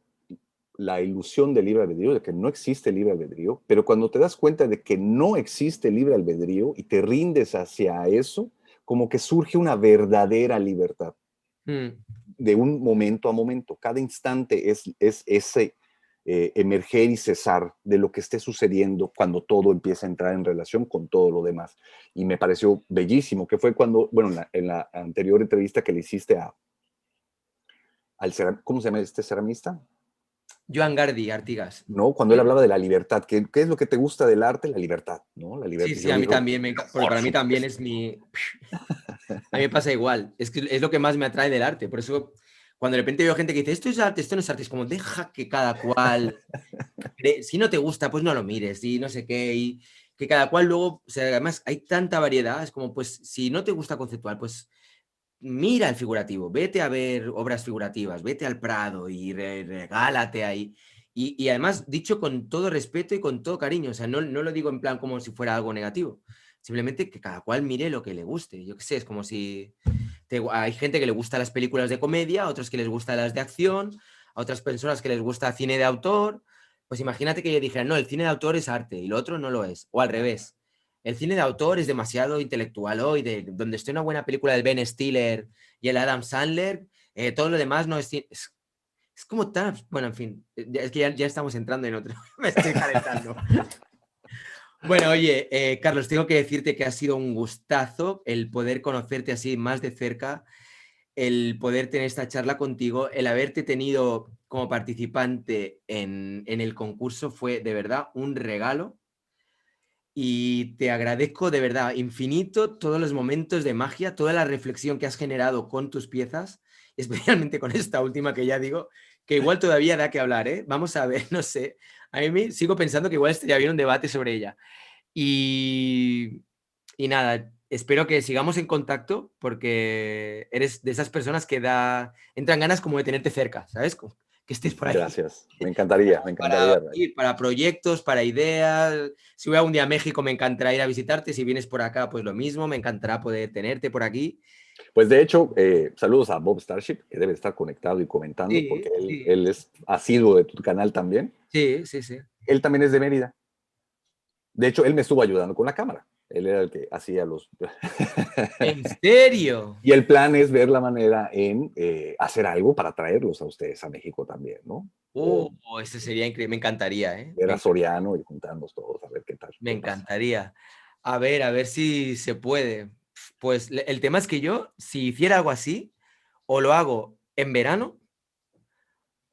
la ilusión del libre albedrío, de que no existe libre albedrío, pero cuando te das cuenta de que no existe libre albedrío y te rindes hacia eso, como que surge una verdadera libertad mm. de un momento a momento. Cada instante es ese emerger y cesar de lo que esté sucediendo cuando todo empieza a entrar en relación con todo lo demás. Y me pareció bellísimo, que fue cuando, bueno, en la anterior entrevista que le hiciste ¿cómo se llama este ceramista? Joan Gardi, Artigas. ¿No? Cuando él ¿Sí? hablaba de la libertad, ¿qué es lo que te gusta del arte? La libertad, ¿no? La Sí, libertad. sí, Yo a mí digo, también, porque por para mí también supuesto. es mi... A mí me pasa igual, es que es lo que más me atrae del arte, por eso cuando de repente veo gente que dice, esto es arte, esto no es arte, es como, deja que cada cual, si no te gusta, pues no lo mires, y no sé qué, y que cada cual luego, o sea, además hay tanta variedad, es como, pues si no te gusta conceptual, pues mira el figurativo, vete a ver obras figurativas, vete al Prado y regálate ahí. Y además, dicho con todo respeto y con todo cariño, o sea, no lo digo en plan como si fuera algo negativo, simplemente que cada cual mire lo que le guste. Yo qué sé, es como si hay gente que le gusta las películas de comedia, a otros que les gusta las de acción, a otras personas que les gusta cine de autor. Pues imagínate que yo dijera, no, el cine de autor es arte y lo otro no lo es, o al revés. El cine de autor es demasiado intelectual hoy, donde esté una buena película del Ben Stiller y el Adam Sandler, todo lo demás no es como tan... Bueno, en fin, es que ya estamos entrando en otro. Me estoy calentando. Bueno, oye, Carlos, tengo que decirte que ha sido un gustazo el poder conocerte así más de cerca, el poder tener esta charla contigo, el haberte tenido como participante en el concurso fue de verdad un regalo y te agradezco de verdad infinito todos los momentos de magia, toda la reflexión que has generado con tus piezas, especialmente con esta última que ya digo, que igual todavía da que hablar, ¿eh? Vamos a ver, no sé, a mí sigo pensando que igual estaría bien un debate sobre ella. Y, y nada, espero que sigamos en contacto porque eres de esas personas que entran ganas como de tenerte cerca, ¿sabes? Que estés por ahí. Gracias. Me encantaría, Ray. Para proyectos, para ideas. Si voy algún día a México, me encantará ir a visitarte. Si vienes por acá, pues lo mismo. Me encantará poder tenerte por aquí. Pues de hecho, saludos a Bob Starship, que debe estar conectado y comentando, Sí, porque sí. él es asiduo de tu canal también. Sí, sí, sí. Él también es de Mérida. De hecho, él me estuvo ayudando con la cámara. Él era el que hacía los... ¿En serio? Y el plan es ver la manera en hacer algo para traerlos a ustedes a México también, ¿no? O Eso sería increíble. Me encantaría, ¿eh? ver a Soriano y juntarnos todos a ver qué tal. Me qué pasa. encantaría. A ver si se puede. Pues el tema es que yo, si hiciera algo así, o lo hago en verano,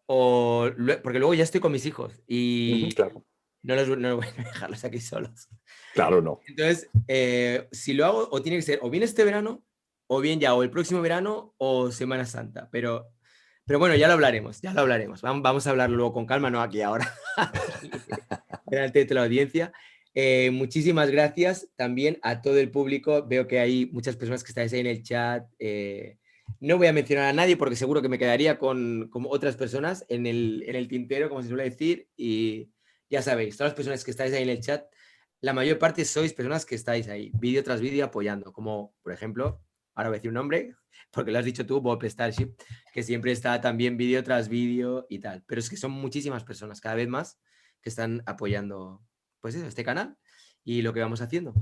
porque luego ya estoy con mis hijos y Claro, no voy a dejarlos aquí solos. claro, no. Entonces, si lo hago, o tiene que ser o bien este verano, o bien ya, o el próximo verano, o Semana Santa. Pero bueno, ya lo hablaremos, ya lo hablaremos. Vamos a hablarlo luego con calma, no aquí ahora, delante de toda la audiencia. Muchísimas gracias también a todo el público. Veo que hay muchas personas que estáis ahí en el chat. No voy a mencionar a nadie porque seguro que me quedaría con otras personas en el tintero, como se suele decir. Y ya sabéis, todas las personas que estáis ahí en el chat, la mayor parte sois personas que estáis ahí, vídeo tras vídeo, apoyando. Como, por ejemplo, ahora voy a decir un nombre, porque lo has dicho tú, Bob Starship, que siempre está también vídeo tras vídeo y tal. Pero es que son muchísimas personas, cada vez más, que están apoyando pues eso, este canal y lo que vamos haciendo.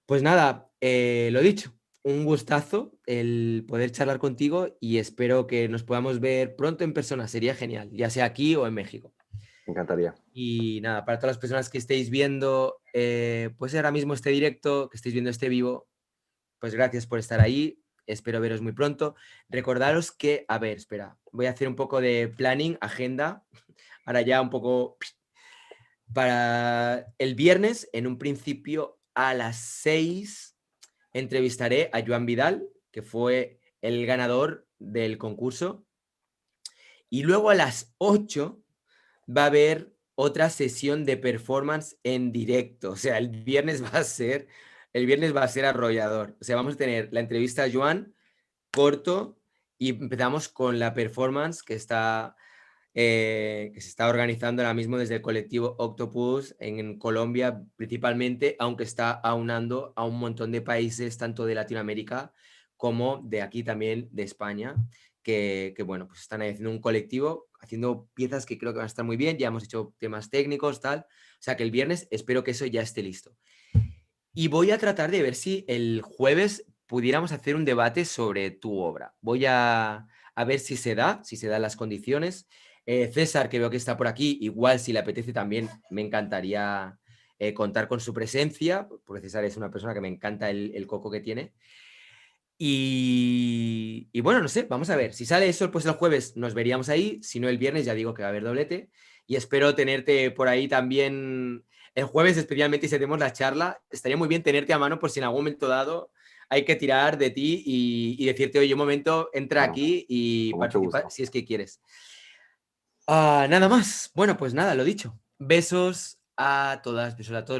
Pues nada, lo dicho, un gustazo el poder charlar contigo y espero que nos podamos ver pronto en persona, sería genial, ya sea aquí o en México. Me encantaría. Y nada, para todas las personas que estéis viendo, pues ahora mismo este directo, que estéis viendo este vivo, pues gracias por estar ahí, espero veros muy pronto. Recordaros que, a ver, espera, voy a hacer un poco de planning, agenda, ahora ya un poco para el viernes, en un principio a las 6, entrevistaré a Joan Vidal, que fue el ganador del concurso. Y luego a las 8 va a haber otra sesión de performance en directo. O sea, el viernes va a ser arrollador. O sea, vamos a tener la entrevista a Joan, corto, y empezamos con la performance que se está organizando ahora mismo desde el colectivo Octopus en Colombia principalmente, aunque está aunando a un montón de países, tanto de Latinoamérica como de aquí también, de España, que bueno, pues están haciendo un colectivo, haciendo piezas que creo que van a estar muy bien, ya hemos hecho temas técnicos, tal, o sea que el viernes espero que eso ya esté listo. Y voy a tratar de ver si el jueves pudiéramos hacer un debate sobre tu obra. Voy a ver si se dan las condiciones. César, que veo que está por aquí, igual si le apetece también, me encantaría contar con su presencia, porque César es una persona que me encanta el coco que tiene. Y bueno, no sé, vamos a ver. Si sale eso, pues el jueves nos veríamos ahí. Si no, el viernes ya digo que va a haber doblete. Y espero tenerte por ahí también el jueves, especialmente si hacemos la charla. Estaría muy bien tenerte a mano por si en algún momento dado hay que tirar de ti y decirte, oye, un momento, entra Claro, aquí y con mucho participa gusto. si es que quieres. Nada más. Bueno, pues nada, lo dicho. Besos a todas, besos a todos.